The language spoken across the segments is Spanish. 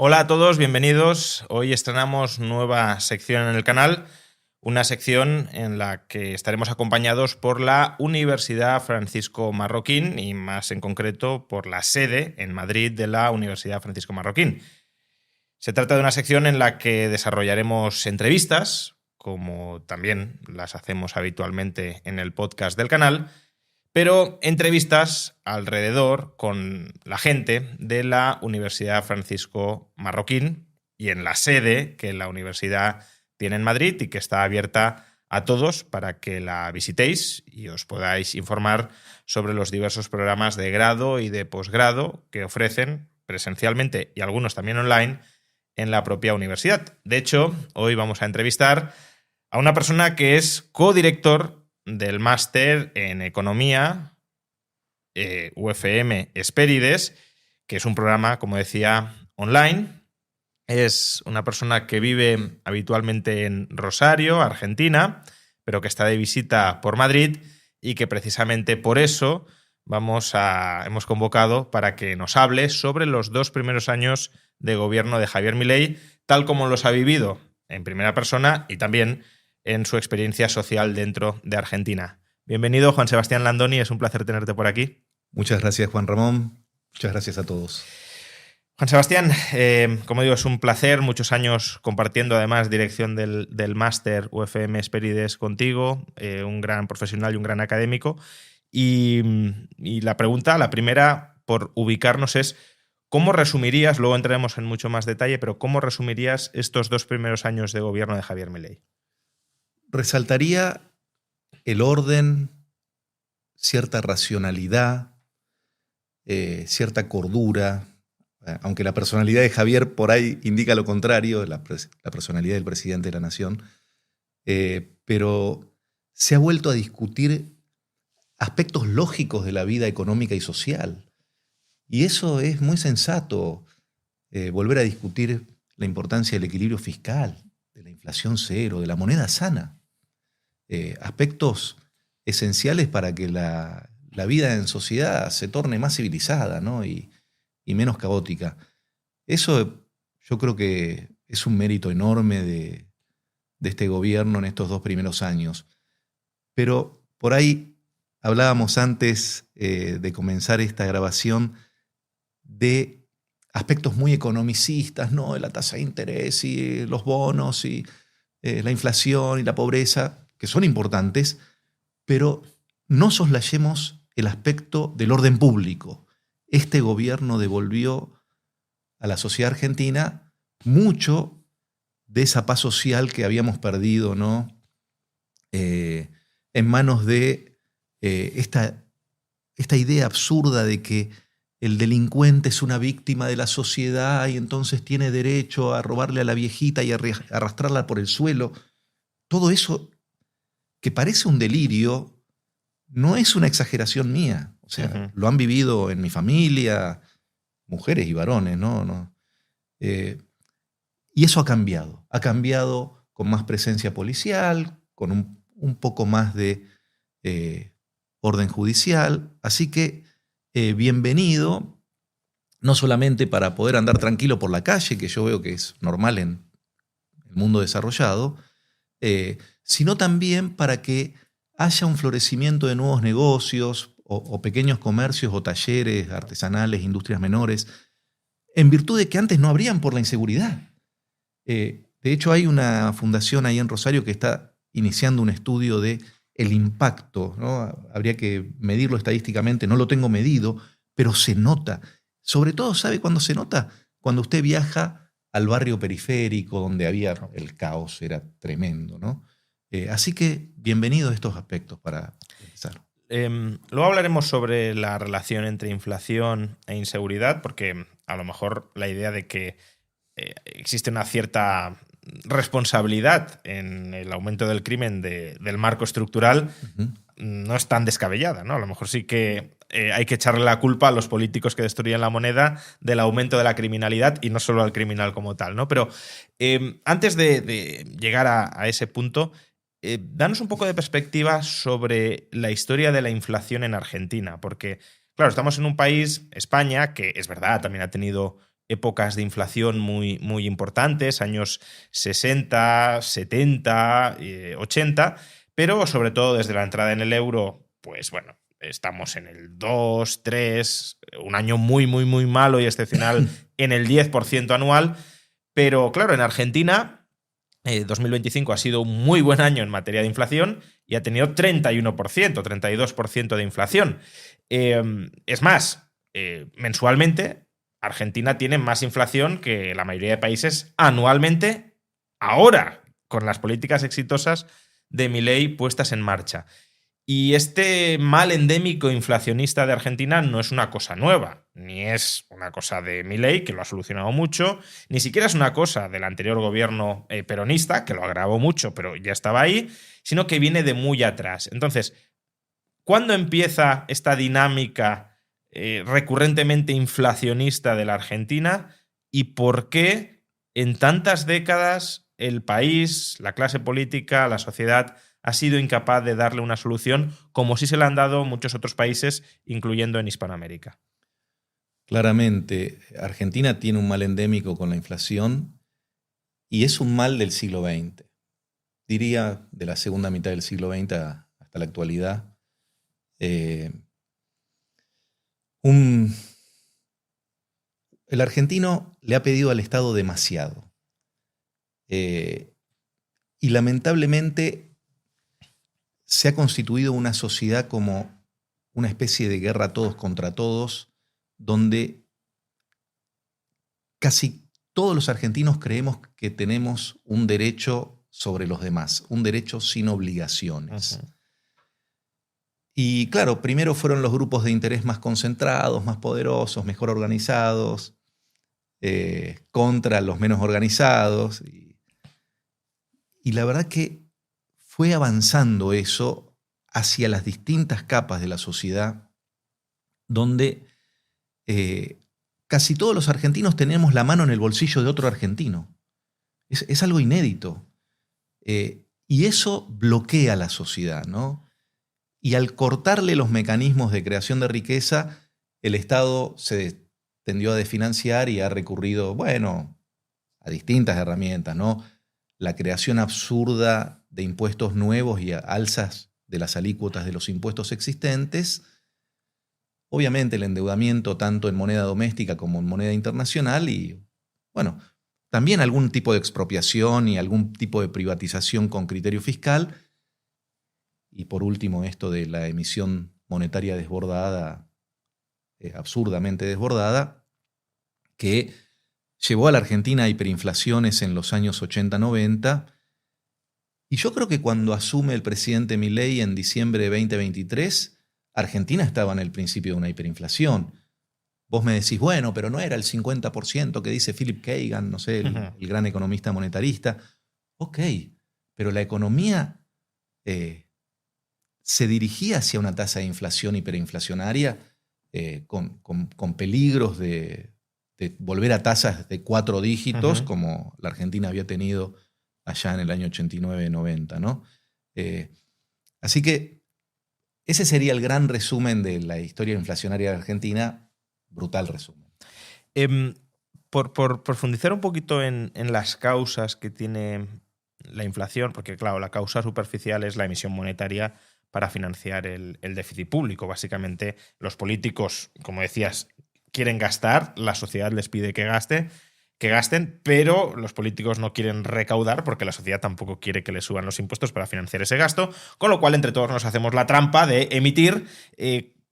Hola a todos, bienvenidos. Hoy estrenamos nueva sección en el canal, una sección en la que estaremos acompañados por la Universidad Francisco Marroquín y más en concreto por la sede en Madrid de la Universidad Francisco Marroquín. Se trata de una sección en la que desarrollaremos entrevistas, como también las hacemos habitualmente en el podcast del canal, pero entrevistas alrededor con la gente de la Universidad Francisco Marroquín y en la sede que la universidad tiene en Madrid y que está abierta a todos para que la visitéis y os podáis informar sobre los diversos programas de grado y de posgrado que ofrecen presencialmente y algunos también online en la propia universidad. De hecho, hoy vamos a entrevistar a una persona que es codirector del máster en Economía UFM Hespérides, que es un programa, como decía, online. Es una persona que vive habitualmente en Rosario, Argentina, pero que está de visita por Madrid y que precisamente por eso hemos convocado para que nos hable sobre los 2 primeros años de gobierno de Javier Milei, tal como los ha vivido en primera persona y también en su experiencia social dentro de Argentina. Bienvenido, Juan Sebastián Landoni, es un placer tenerte por aquí. Muchas gracias, Juan Ramón. Muchas gracias a todos. Juan Sebastián, como digo, es un placer, muchos años compartiendo además dirección del máster UFM Hespérides contigo, un gran profesional y un gran académico. Y la primera, por ubicarnos, es ¿cómo resumirías, luego entraremos en mucho más detalle, pero cómo resumirías estos 2 primeros años de gobierno de Javier Milei? Resaltaría el orden, cierta racionalidad, cierta cordura, aunque la personalidad de Javier por ahí indica lo contrario, la personalidad del presidente de la nación, pero se ha vuelto a discutir aspectos lógicos de la vida económica y social. Y eso es muy sensato, volver a discutir la importancia del equilibrio fiscal, de la inflación cero, de la moneda sana. Aspectos esenciales para que la vida en sociedad se torne más civilizada, ¿no? y menos caótica. Eso yo creo que es un mérito enorme de este gobierno en estos 2 primeros años. Pero por ahí hablábamos antes de comenzar esta grabación de aspectos muy economicistas, ¿no? De la tasa de interés y los bonos y la inflación y la pobreza, que son importantes, pero no soslayemos el aspecto del orden público. Este gobierno devolvió a la sociedad argentina mucho de esa paz social que habíamos perdido, ¿no? En manos de esta idea absurda de que el delincuente es una víctima de la sociedad y entonces tiene derecho a robarle a la viejita y a arrastrarla por el suelo. Todo eso, que parece un delirio, no es una exageración mía. O sea, lo han vivido en mi familia, mujeres y varones, ¿no? Y eso ha cambiado con más presencia policial, con un poco más de orden judicial. Así que bienvenido, no solamente para poder andar tranquilo por la calle, que yo veo que es normal en el mundo desarrollado, sino también para que haya un florecimiento de nuevos negocios o pequeños comercios o talleres artesanales, industrias menores, en virtud de que antes no habrían por la inseguridad. De hecho, hay una fundación ahí en Rosario que está iniciando un estudio de el impacto, ¿no? Habría que medirlo estadísticamente, no lo tengo medido, pero se nota. Sobre todo, ¿sabe cuándo se nota? Cuando usted viaja al barrio periférico donde había el caos, era tremendo, ¿no? Así que bienvenidos a estos aspectos para empezar. Luego hablaremos sobre la relación entre inflación e inseguridad, porque a lo mejor la idea de que existe una cierta responsabilidad en el aumento del crimen del marco estructural no es tan descabellada, ¿no? A lo mejor sí que hay que echarle la culpa a los políticos que destruyen la moneda del aumento de la criminalidad y no solo al criminal como tal, ¿no? Pero antes de llegar a ese punto, danos un poco de perspectiva sobre la historia de la inflación en Argentina, porque, claro, estamos en un país, España, que es verdad, también ha tenido épocas de inflación muy, muy importantes, años 60, 70, 80, pero sobre todo desde la entrada en el euro, pues bueno, estamos en el 2, 3, un año muy, muy, muy malo y excepcional en el 10% anual. Pero claro, en Argentina 2025 ha sido un muy buen año en materia de inflación y ha tenido 31%, 32% de inflación. Es más, mensualmente Argentina tiene más inflación que la mayoría de países anualmente ahora, con las políticas exitosas de Milei puestas en marcha. Y este mal endémico inflacionista de Argentina no es una cosa nueva, ni es una cosa de Milei, que lo ha solucionado mucho, ni siquiera es una cosa del anterior gobierno peronista, que lo agravó mucho, pero ya estaba ahí, sino que viene de muy atrás. Entonces, ¿cuándo empieza esta dinámica recurrentemente inflacionista de la Argentina y por qué en tantas décadas el país, la clase política, la sociedad ha sido incapaz de darle una solución como sí se le han dado muchos otros países, incluyendo en Hispanoamérica? Claramente, Argentina tiene un mal endémico con la inflación y es un mal del siglo XX. Diría de la segunda mitad del siglo XX hasta la actualidad. El argentino le ha pedido al Estado demasiado. Y lamentablemente se ha constituido una sociedad como una especie de guerra todos contra todos, donde casi todos los argentinos creemos que tenemos un derecho sobre los demás, un derecho sin obligaciones. Uh-huh. Y claro, primero fueron los grupos de interés más concentrados, más poderosos, mejor organizados, contra los menos organizados. Y la verdad que fue avanzando eso hacia las distintas capas de la sociedad, donde casi todos los argentinos tenemos la mano en el bolsillo de otro argentino. Es algo inédito. Y eso bloquea la sociedad, ¿no? Y al cortarle los mecanismos de creación de riqueza, el Estado se tendió a desfinanciar y ha recurrido, bueno, a distintas herramientas, ¿no? La creación absurda de impuestos nuevos y alzas de las alícuotas de los impuestos existentes. Obviamente el endeudamiento tanto en moneda doméstica como en moneda internacional y, bueno, también algún tipo de expropiación y algún tipo de privatización con criterio fiscal. Y por último, esto de la emisión monetaria desbordada, absurdamente desbordada, que llevó a la Argentina a hiperinflaciones en los años 80-90. Y yo creo que cuando asume el presidente Milei en diciembre de 2023, Argentina estaba en el principio de una hiperinflación. Vos me decís, bueno, pero no era el 50% que dice Philip Kagan, no sé, el gran economista monetarista. Ok, pero la economía se dirigía hacia una tasa de inflación hiperinflacionaria con peligros de volver a tasas de 4 dígitos, como la Argentina había tenido allá en el año 89-90, ¿no? Así que ese sería el gran resumen de la historia inflacionaria de Argentina. Brutal resumen. Por profundizar un poquito en las causas que tiene la inflación, porque claro, la causa superficial es la emisión monetaria para financiar el déficit público. Básicamente, los políticos, como decías, quieren gastar, la sociedad les pide que gasten, pero los políticos no quieren recaudar porque la sociedad tampoco quiere que les suban los impuestos para financiar ese gasto, con lo cual entre todos nos hacemos la trampa de emitir,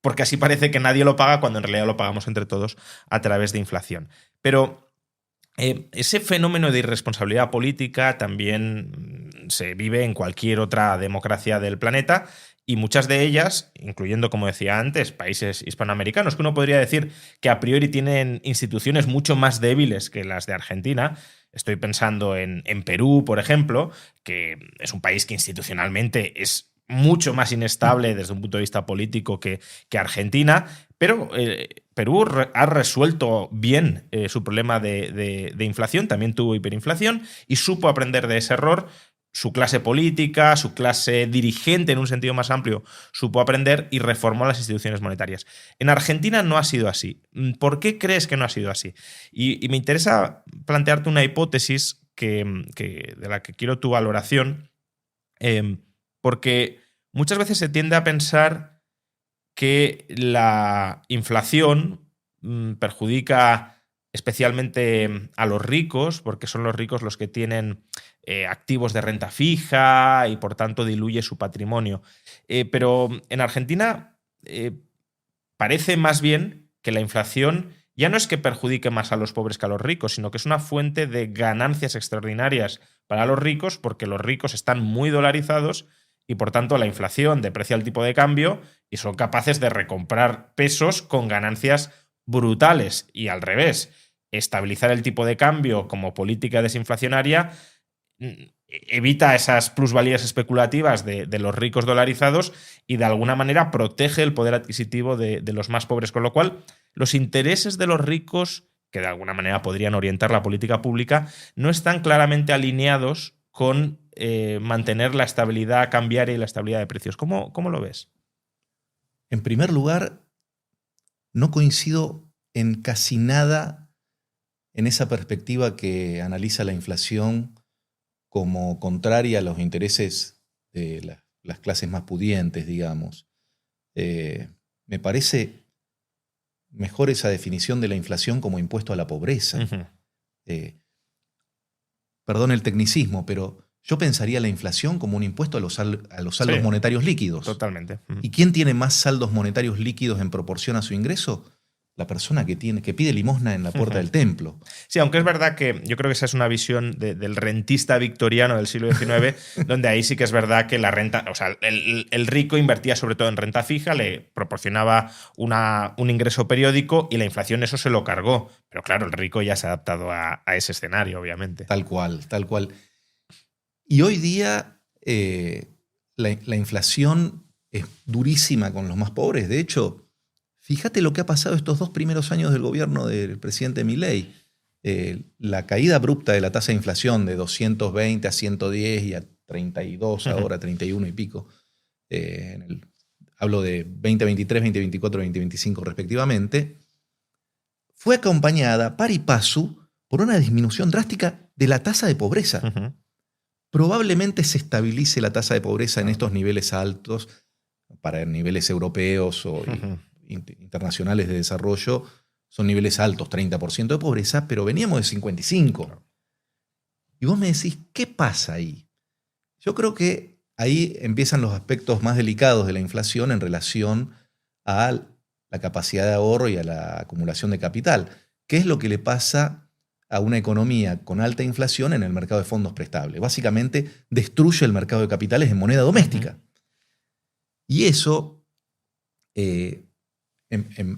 porque así parece que nadie lo paga cuando en realidad lo pagamos entre todos a través de inflación. Pero ese fenómeno de irresponsabilidad política también se vive en cualquier otra democracia del planeta y muchas de ellas, incluyendo, como decía antes, países hispanoamericanos, que uno podría decir que a priori tienen instituciones mucho más débiles que las de Argentina. Estoy pensando en Perú, por ejemplo, que es un país que institucionalmente es mucho más inestable desde un punto de vista político que Argentina, pero Perú ha resuelto bien su problema de inflación, también tuvo hiperinflación y supo aprender de ese error su clase política, su clase dirigente en un sentido más amplio, supo aprender y reformó las instituciones monetarias. En Argentina no ha sido así. ¿Por qué crees que no ha sido así? Y me interesa plantearte una hipótesis de la que quiero tu valoración, porque muchas veces se tiende a pensar que la inflación perjudica especialmente a los ricos, porque son los ricos los que tienen activos de renta fija y por tanto diluye su patrimonio. Pero en Argentina parece más bien que la inflación ya no es que perjudique más a los pobres que a los ricos, sino que es una fuente de ganancias extraordinarias para los ricos, porque los ricos están muy dolarizados y por tanto la inflación deprecia el tipo de cambio y son capaces de recomprar pesos con ganancias brutales. Y al revés, estabilizar el tipo de cambio como política desinflacionaria evita esas plusvalías especulativas de los ricos dolarizados y de alguna manera protege el poder adquisitivo de los más pobres, con lo cual los intereses de los ricos, que de alguna manera podrían orientar la política pública, no están claramente alineados con mantener la estabilidad cambiaria y la estabilidad de precios. ¿Cómo lo ves? En primer lugar, no coincido en casi nada en esa perspectiva que analiza la inflación como contraria a los intereses de las clases más pudientes, digamos. Me parece mejor esa definición de la inflación como impuesto a la pobreza. Uh-huh. Perdón el tecnicismo, pero yo pensaría la inflación como un impuesto a los saldos monetarios líquidos. Totalmente. Uh-huh. ¿Y quién tiene más saldos monetarios líquidos en proporción a su ingreso? La persona que pide limosna en la puerta del templo. Sí, aunque es verdad que yo creo que esa es una visión del rentista victoriano del siglo XIX, donde ahí sí que es verdad que la renta, o sea, el rico invertía sobre todo en renta fija, le proporcionaba un ingreso periódico y la inflación eso se lo cargó. Pero claro, el rico ya se ha adaptado a ese escenario, obviamente. Tal cual, tal cual. Y hoy día la inflación es durísima con los más pobres. De hecho, fíjate lo que ha pasado estos 2 primeros años del gobierno del presidente Milei. La caída abrupta de la tasa de inflación de 220 a 110 y a 32, uh-huh. Ahora 31 y pico. Hablo de 2023, 2024, 2025 respectivamente. Fue acompañada par y paso por una disminución drástica de la tasa de pobreza. Uh-huh. Probablemente se estabilice la tasa de pobreza en estos niveles altos, para niveles europeos o uh-huh. internacionales de desarrollo, son niveles altos, 30% de pobreza, pero veníamos de 55%. Y vos me decís, ¿qué pasa ahí? Yo creo que ahí empiezan los aspectos más delicados de la inflación en relación a la capacidad de ahorro y a la acumulación de capital. ¿Qué es lo que le pasa a una economía con alta inflación en el mercado de fondos prestables? Básicamente destruye el mercado de capitales en moneda doméstica. Uh-huh. Y eso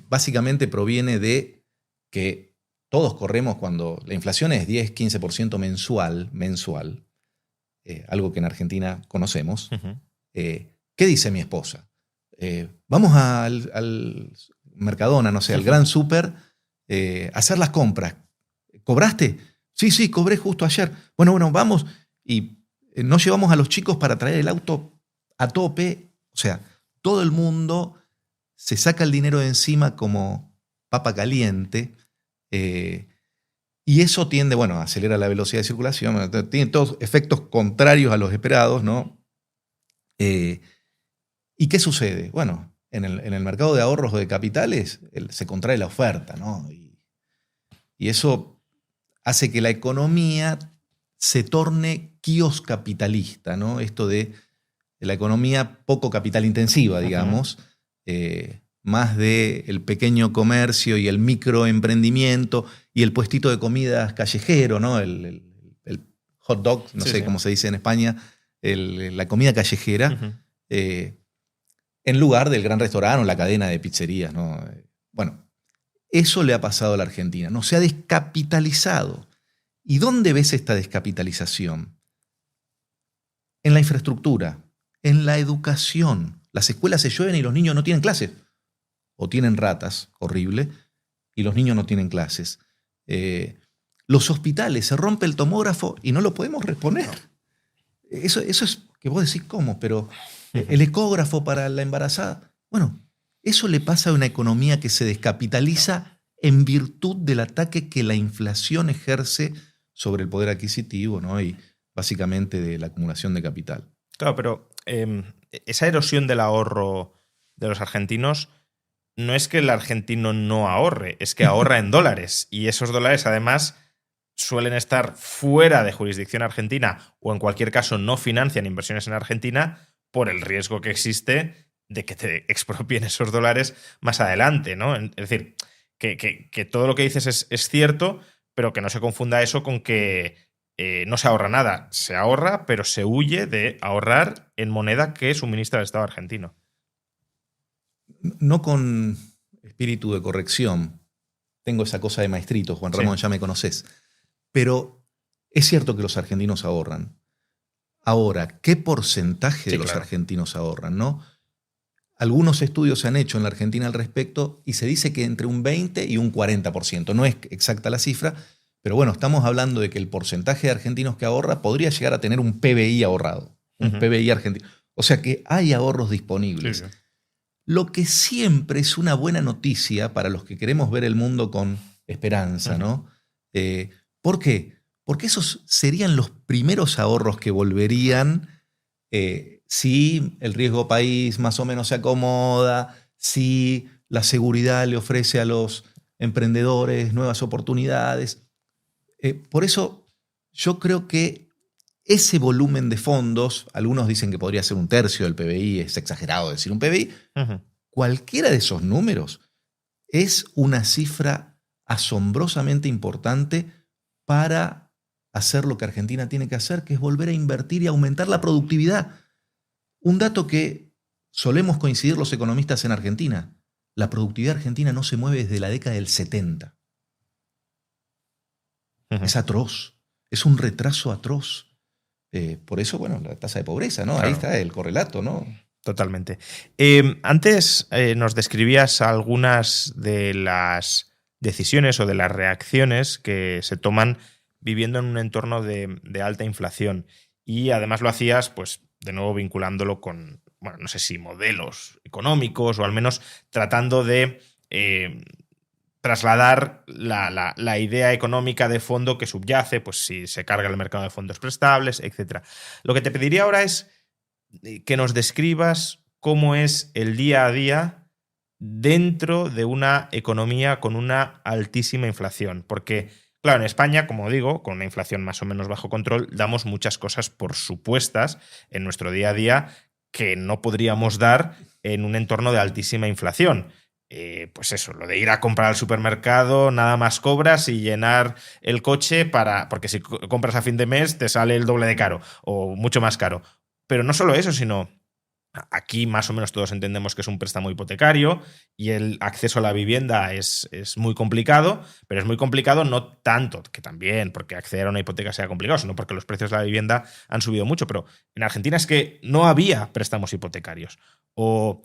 básicamente proviene de que todos corremos cuando la inflación es 10-15% mensual, algo que en Argentina conocemos. Uh-huh. ¿Qué dice mi esposa? Vamos al Mercadona, no sé, al Gran Super, a hacer las compras. ¿Cobraste? Sí, cobré justo ayer. Bueno, vamos. Y nos llevamos a los chicos para traer el auto a tope. O sea, todo el mundo se saca el dinero de encima como papa caliente, y eso tiende, acelera la velocidad de circulación, tiene todos efectos contrarios a los esperados, ¿no? ¿Y qué sucede? Bueno, en el mercado de ahorros o de capitales se contrae la oferta, ¿no? Y eso hace que la economía se torne quioscapitalista, ¿no? Esto de la economía poco capital intensiva, digamos, más del pequeño comercio y el microemprendimiento y el puestito de comidas callejero, ¿no? El hot dog, no sé cómo se dice en España, la comida callejera, uh-huh. En lugar del gran restaurante o la cadena de pizzerías, ¿no? Bueno, eso le ha pasado a la Argentina, ¿no? Se ha descapitalizado. ¿Y dónde ves esta descapitalización? En la infraestructura, en la educación. Las escuelas se llueven y los niños no tienen clases. O tienen ratas, horrible, y los niños no tienen clases. Los hospitales, se rompe el tomógrafo y no lo podemos reponer. Eso es que vos decís cómo, pero el ecógrafo para la embarazada. Bueno, eso le pasa a una economía que se descapitaliza en virtud del ataque que la inflación ejerce sobre el poder adquisitivo, ¿no? Y básicamente de la acumulación de capital. Claro, pero esa erosión del ahorro de los argentinos no es que el argentino no ahorre, es que ahorra en dólares. Y esos dólares, además, suelen estar fuera de jurisdicción argentina o, en cualquier caso, no financian inversiones en Argentina por el riesgo que existe de que te expropien esos dólares más adelante, ¿no? Es decir, que todo lo que dices es cierto, pero que no se confunda eso con que no se ahorra nada. Se ahorra, pero se huye de ahorrar en moneda que suministra el Estado argentino. No con espíritu de corrección. Tengo esa cosa de maestrito, Juan Ramón, sí. Ya me conoces. Pero es cierto que los argentinos ahorran. Ahora, ¿qué porcentaje de los argentinos ahorran, no? Algunos estudios se han hecho en la Argentina al respecto y se dice que entre un 20 y un 40%. No es exacta la cifra, pero bueno, estamos hablando de que el porcentaje de argentinos que ahorra podría llegar a tener un PBI ahorrado. Un PBI argentino. O sea que hay ahorros disponibles. Sí. Lo que siempre es una buena noticia para los que queremos ver el mundo con esperanza, ¿no? ¿Por qué? Porque esos serían los primeros ahorros que volverían si el riesgo país más o menos se acomoda, si la seguridad le ofrece a los emprendedores nuevas oportunidades. Por eso yo creo que ese volumen de fondos, algunos dicen que podría ser un tercio del PBI, es exagerado decir un PBI, cualquiera de esos números es una cifra asombrosamente importante para hacer lo que Argentina tiene que hacer, que es volver a invertir y aumentar la productividad. Un dato que solemos coincidir los economistas en Argentina: la productividad argentina no se mueve desde la década del 70. Es atroz, es un retraso atroz. Por eso, bueno, la tasa de pobreza, ¿no? Claro. Ahí está el correlato, ¿no? Totalmente. Antes nos describías algunas de las decisiones o de las reacciones que se toman viviendo en un entorno de alta inflación. Y además lo hacías, pues, de nuevo vinculándolo con, bueno, no sé si modelos económicos o al menos tratando de trasladar la idea económica de fondo que subyace, pues si se carga el mercado de fondos prestables, etc. Lo que te pediría ahora es que nos describas cómo es el día a día dentro de una economía con una altísima inflación. Porque, claro, en España, como digo, con una inflación más o menos bajo control, damos muchas cosas por supuestas en nuestro día a día que no podríamos dar en un entorno de altísima inflación. Pues eso, lo de ir a comprar al supermercado, nada más cobras y llenar el coche porque si compras a fin de mes te sale el doble de caro o mucho más caro. Pero no solo eso, sino aquí más o menos todos entendemos que es un préstamo hipotecario y el acceso a la vivienda es muy complicado, pero es muy complicado no tanto, que también porque acceder a una hipoteca sea complicado, sino porque los precios de la vivienda han subido mucho. Pero en Argentina es que no había préstamos hipotecarios. O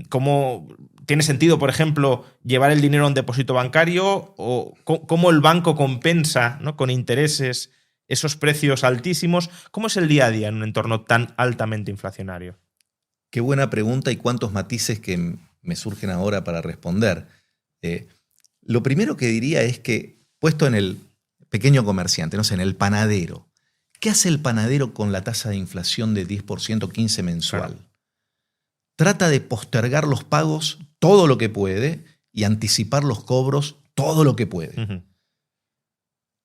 ¿cómo tiene sentido, por ejemplo, llevar el dinero a un depósito bancario? ¿O cómo el banco compensa, ¿no?, con intereses esos precios altísimos? ¿Cómo es el día a día en un entorno tan altamente inflacionario? Qué buena pregunta y cuántos matices que me surgen ahora para responder. Lo primero que diría es que, puesto en el pequeño comerciante, no sé, en el panadero, ¿qué hace el panadero con la tasa de inflación de 10%, 15% mensual? Claro. Trata de postergar los pagos todo lo que puede y anticipar los cobros todo lo que puede.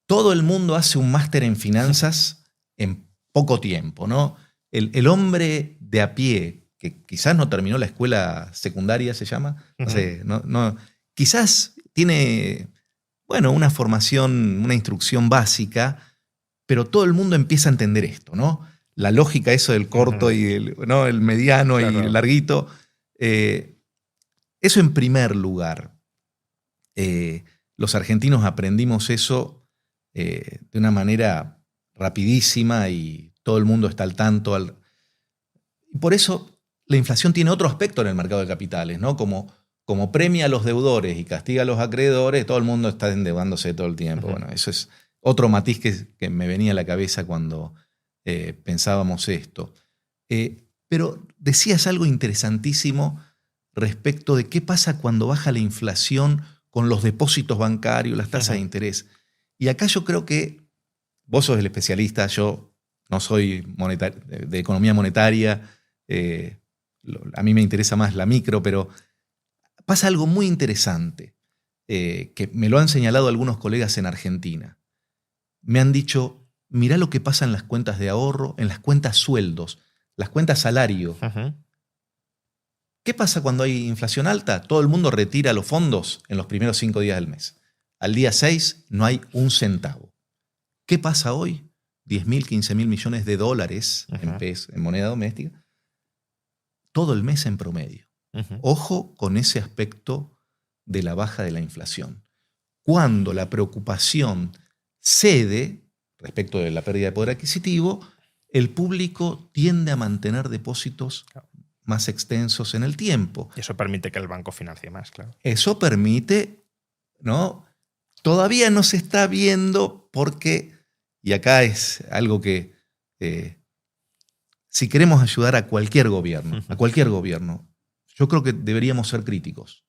Todo el mundo hace un máster en finanzas en poco tiempo, ¿no? El hombre de a pie, que quizás no terminó la escuela secundaria, se llama, no sé, quizás tiene, bueno, una formación, una instrucción básica, pero todo el mundo empieza a entender esto, ¿no? La lógica, eso del corto y el mediano, claro, y el larguito. Eso en primer lugar. Los argentinos aprendimos eso de una manera rapidísima y todo el mundo está al tanto. Y por eso la inflación tiene otro aspecto en el mercado de capitales, ¿no? Como premia a los deudores y castiga a los acreedores, todo el mundo está endeudándose todo el tiempo. Bueno, eso es otro matiz que me venía a la cabeza cuando pensábamos esto. Pero decías algo interesantísimo respecto de qué pasa cuando baja la inflación con los depósitos bancarios, las tasas de interés. Y acá yo creo que vos sos el especialista, yo no soy de economía monetaria, a mí me interesa más la micro, pero pasa algo muy interesante, que me lo han señalado algunos colegas en Argentina. Me han dicho, mirá lo que pasa en las cuentas de ahorro, en las cuentas sueldos, las cuentas salario. ¿Qué pasa cuando hay inflación alta? Todo el mundo retira los fondos en los primeros 5 días del mes. Al día 6 no hay un centavo. ¿Qué pasa hoy? 10.000, 15.000 millones de dólares en moneda doméstica, todo el mes en promedio. Ojo con ese aspecto de la baja de la inflación. Cuando la preocupación cede respecto de la pérdida de poder adquisitivo, el público tiende a mantener depósitos más extensos en el tiempo. Y eso permite que el banco financie más, claro. Eso permite, ¿no? Todavía no se está viendo porque, y acá es algo que, si queremos ayudar a cualquier gobierno, yo creo que deberíamos ser críticos.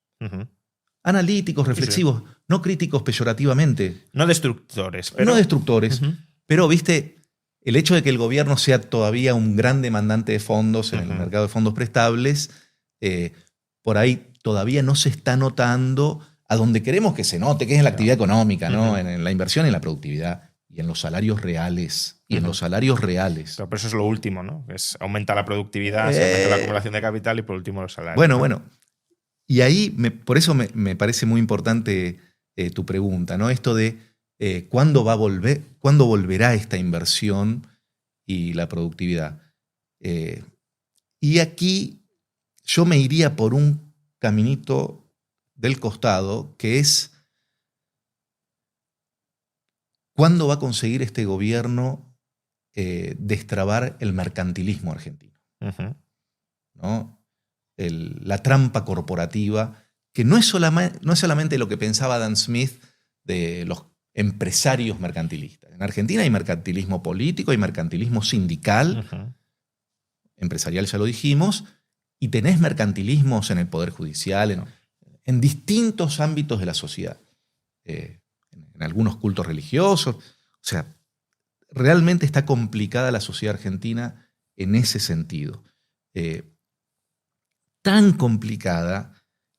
Analíticos, reflexivos, no críticos peyorativamente. No destructores. No destructores. Pero, viste, el hecho de que el gobierno sea todavía un gran demandante de fondos en el mercado de fondos prestables, por ahí todavía no se está notando a donde queremos que se note, que es en la actividad económica, ¿no? En la inversión y en la productividad y en los salarios reales. Y en los salarios reales. Pero eso es lo último, ¿no? Es aumenta la productividad, se aumenta la acumulación de capital y por último los salarios. Bueno. Y ahí, por eso me parece muy importante tu pregunta, ¿no? Esto de ¿cuándo volverá esta inversión y la productividad? Y aquí yo me iría por un caminito del costado, que es ¿cuándo va a conseguir este gobierno destrabar el mercantilismo argentino? ¿No? La trampa corporativa, que no es solamente lo que pensaba Adam Smith de los empresarios mercantilistas. En Argentina hay mercantilismo político, hay mercantilismo sindical, empresarial ya lo dijimos, y tenés mercantilismos en el Poder Judicial, en distintos ámbitos de la sociedad, en algunos cultos religiosos. O sea, realmente está complicada la sociedad argentina en ese sentido. Tan complicada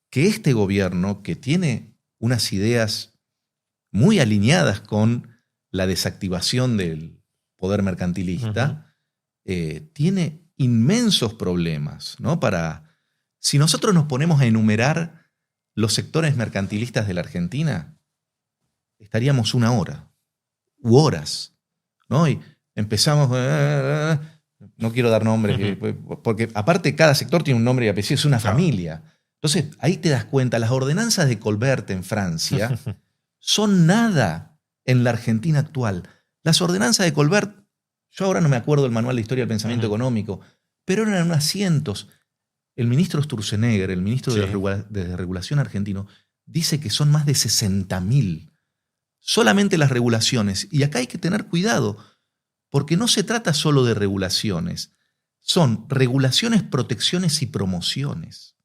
que este gobierno, que tiene unas ideas muy alineadas con la desactivación del poder mercantilista, tiene inmensos problemas, ¿no? Si nosotros nos ponemos a enumerar los sectores mercantilistas de la Argentina, estaríamos 1 hora u horas, ¿no? Y empezamos... No quiero dar nombres, porque aparte cada sector tiene un nombre y apellido, es una familia. Entonces, ahí te das cuenta, las ordenanzas de Colbert en Francia son nada en la Argentina actual. Las ordenanzas de Colbert, yo ahora no me acuerdo del Manual de Historia del Pensamiento Económico, pero eran unas cientos. El ministro Sturzenegger, el ministro de Regulación argentino, dice que son más de 60.000. Solamente las regulaciones. Y acá hay que tener cuidado, porque no se trata solo de regulaciones, son regulaciones, protecciones y promociones.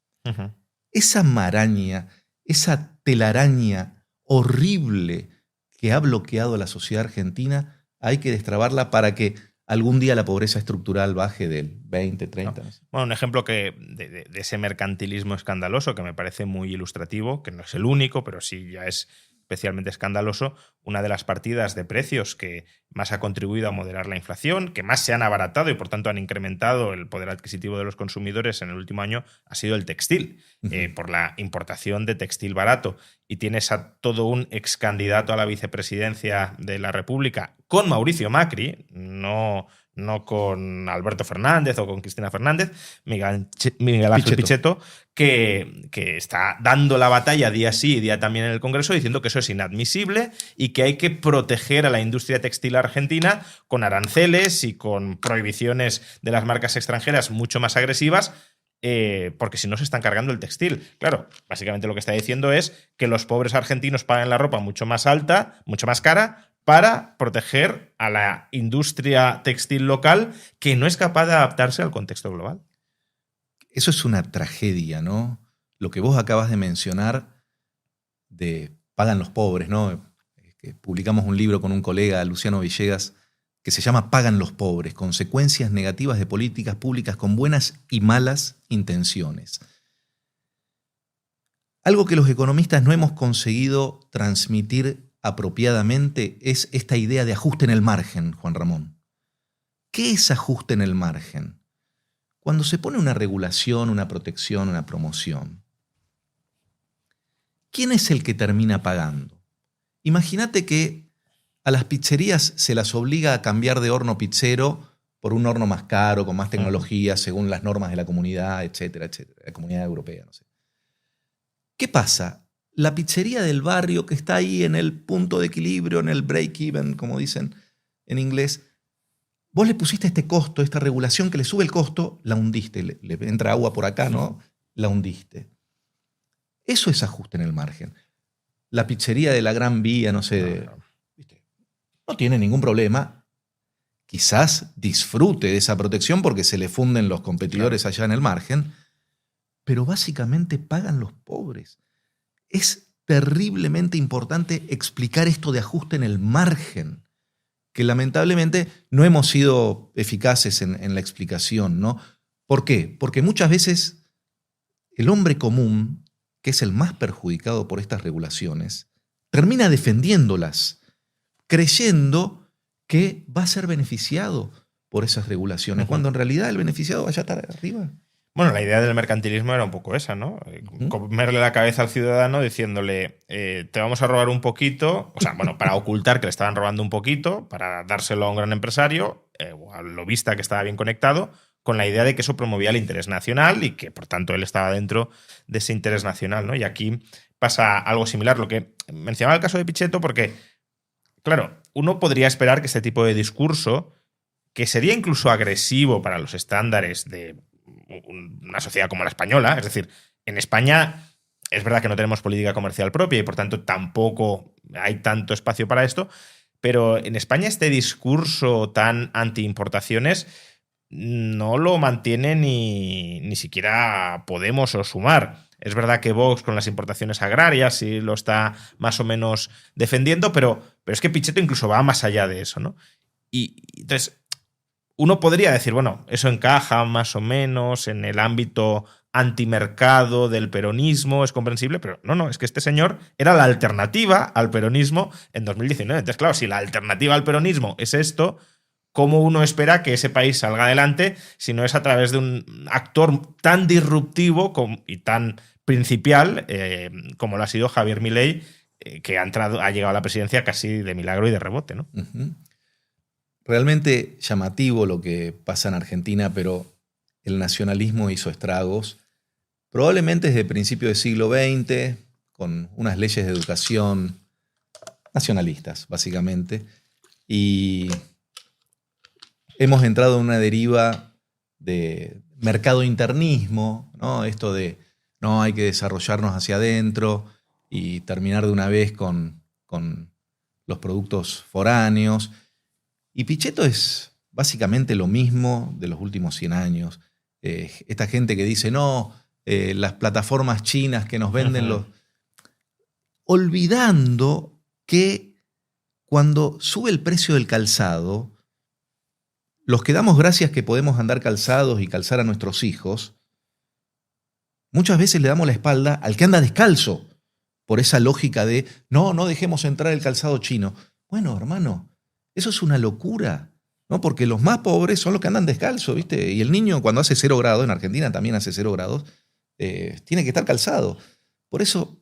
Esa maraña, esa telaraña horrible que ha bloqueado a la sociedad argentina, hay que destrabarla para que algún día la pobreza estructural baje del 20, 30. No. Bueno, un ejemplo de ese mercantilismo escandaloso que me parece muy ilustrativo, que no es el único, pero sí ya es especialmente escandaloso, una de las partidas de precios que más ha contribuido a moderar la inflación, que más se han abaratado y por tanto han incrementado el poder adquisitivo de los consumidores en el último año, ha sido el textil, por la importación de textil barato. Y tienes a todo un ex candidato a la vicepresidencia de la República con Mauricio Macri, no con Alberto Fernández o con Cristina Fernández, Miguel Ángel Pichetto, que está dando la batalla día sí y día también en el Congreso, diciendo que eso es inadmisible y que hay que proteger a la industria textil argentina con aranceles y con prohibiciones de las marcas extranjeras mucho más agresivas, porque si no se están cargando el textil. Claro, básicamente lo que está diciendo es que los pobres argentinos pagan la ropa mucho más alta, mucho más cara, para proteger a la industria textil local que no es capaz de adaptarse al contexto global. Eso es una tragedia, ¿no? Lo que vos acabas de mencionar de pagan los pobres, ¿no? Que publicamos un libro con un colega, Luciano Villegas, que se llama Pagan los pobres, consecuencias negativas de políticas públicas con buenas y malas intenciones. Algo que los economistas no hemos conseguido transmitir apropiadamente es esta idea de ajuste en el margen, Juan Ramón. ¿Qué es ajuste en el margen? Cuando se pone una regulación, una protección, una promoción, ¿quién es el que termina pagando? Imagínate que a las pizzerías se las obliga a cambiar de horno pizzero por un horno más caro, con más tecnología, según las normas de la comunidad, etcétera, etcétera, la comunidad europea, no sé. ¿Qué pasa? La pizzería del barrio que está ahí en el punto de equilibrio, en el break-even, como dicen en inglés, vos le pusiste este costo, esta regulación que le sube el costo, la hundiste, le entra agua por acá, ¿no? La hundiste. Eso es ajuste en el margen. La pizzería de la Gran Vía, no sé, no tiene ningún problema. Quizás disfrute de esa protección porque se le funden los competidores allá en el margen, pero básicamente pagan los pobres. Es terriblemente importante explicar esto de ajuste en el margen, que lamentablemente no hemos sido eficaces en la explicación, ¿no? ¿Por qué? Porque muchas veces el hombre común, que es el más perjudicado por estas regulaciones, termina defendiéndolas, creyendo que va a ser beneficiado por esas regulaciones, cuando en realidad el beneficiado vaya a estar arriba. Bueno, la idea del mercantilismo era un poco esa, ¿no? Comerle la cabeza al ciudadano diciéndole, te vamos a robar un poquito, o sea, bueno, para ocultar que le estaban robando un poquito, para dárselo a un gran empresario, o al lobista que estaba bien conectado, con la idea de que eso promovía el interés nacional y que, por tanto, él estaba dentro de ese interés nacional, ¿no? Y aquí pasa algo similar. Lo que mencionaba el caso de Pichetto, porque, claro, uno podría esperar que este tipo de discurso, que sería incluso agresivo para los estándares de una sociedad como la española, es decir, en España es verdad que no tenemos política comercial propia y por tanto tampoco hay tanto espacio para esto, pero en España este discurso tan anti-importaciones no lo mantiene ni siquiera Podemos o Sumar. Es verdad que Vox con las importaciones agrarias sí lo está más o menos defendiendo, pero es que Pichetto incluso va más allá de eso, ¿no? Y entonces uno podría decir, bueno, eso encaja más o menos en el ámbito antimercado del peronismo, es comprensible, pero no, es que este señor era la alternativa al peronismo en 2019. Entonces, claro, si la alternativa al peronismo es esto, ¿cómo uno espera que ese país salga adelante si no es a través de un actor tan disruptivo y tan principial como lo ha sido Javier Milei, que ha llegado a la presidencia casi de milagro y de rebote, ¿no? Uh-huh. Realmente llamativo lo que pasa en Argentina, pero el nacionalismo hizo estragos. Probablemente desde principios del siglo XX, con unas leyes de educación nacionalistas, básicamente. Y hemos entrado en una deriva de mercado internismo, ¿no? Esto de no hay que desarrollarnos hacia adentro y terminar de una vez con los productos foráneos. Y Pichetto es básicamente lo mismo de los últimos 100 años. Esta gente que dice, no, las plataformas chinas que nos venden los... Olvidando que cuando sube el precio del calzado, los que damos gracias que podemos andar calzados y calzar a nuestros hijos, muchas veces le damos la espalda al que anda descalzo, por esa lógica de, no dejemos entrar el calzado chino. Bueno, hermano, eso es una locura, ¿no? Porque los más pobres son los que andan descalzo, ¿viste? Y el niño cuando hace 0 grados, en Argentina también hace 0 grados, tiene que estar calzado. Por eso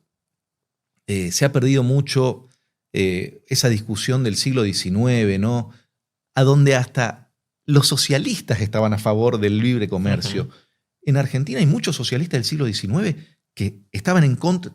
se ha perdido mucho esa discusión del siglo XIX, ¿no? A donde hasta los socialistas estaban a favor del libre comercio. Uh-huh. En Argentina hay muchos socialistas del siglo XIX que estaban en contra.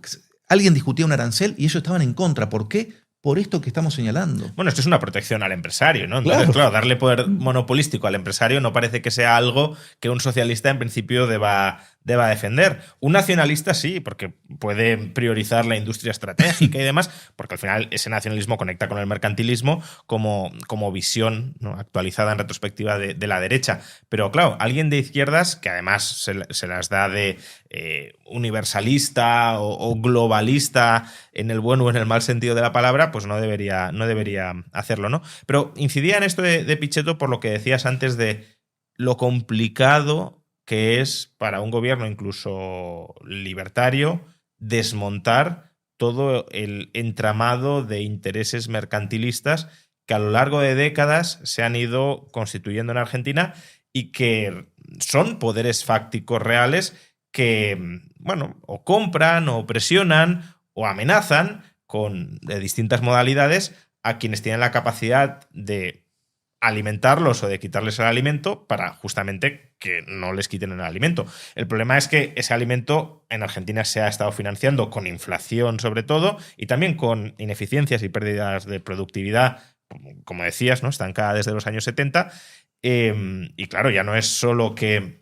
Alguien discutía un arancel y ellos estaban en contra. ¿Por qué? Por esto que estamos señalando. Bueno, esto es una protección al empresario, ¿no? Entonces, claro, darle poder monopolístico al empresario no parece que sea algo que un socialista en principio deba deba defender. Un nacionalista sí, porque puede priorizar la industria estratégica y demás, porque al final ese nacionalismo conecta con el mercantilismo como visión, ¿no?, actualizada en retrospectiva de la derecha. Pero claro, alguien de izquierdas, que además se las da de universalista o globalista en el buen o en el mal sentido de la palabra, pues no debería hacerlo, ¿no? Pero incidía en esto de Pichetto por lo que decías antes de lo complicado que es para un gobierno incluso libertario desmontar todo el entramado de intereses mercantilistas que a lo largo de décadas se han ido constituyendo en Argentina y que son poderes fácticos reales que, bueno, o compran o presionan o amenazan de distintas modalidades a quienes tienen la capacidad de alimentarlos o de quitarles el alimento para justamente que no les quiten el alimento. El problema es que ese alimento en Argentina se ha estado financiando con inflación sobre todo y también con ineficiencias y pérdidas de productividad, como decías, ¿no?, estancada desde los años 70. Y claro, ya no es solo que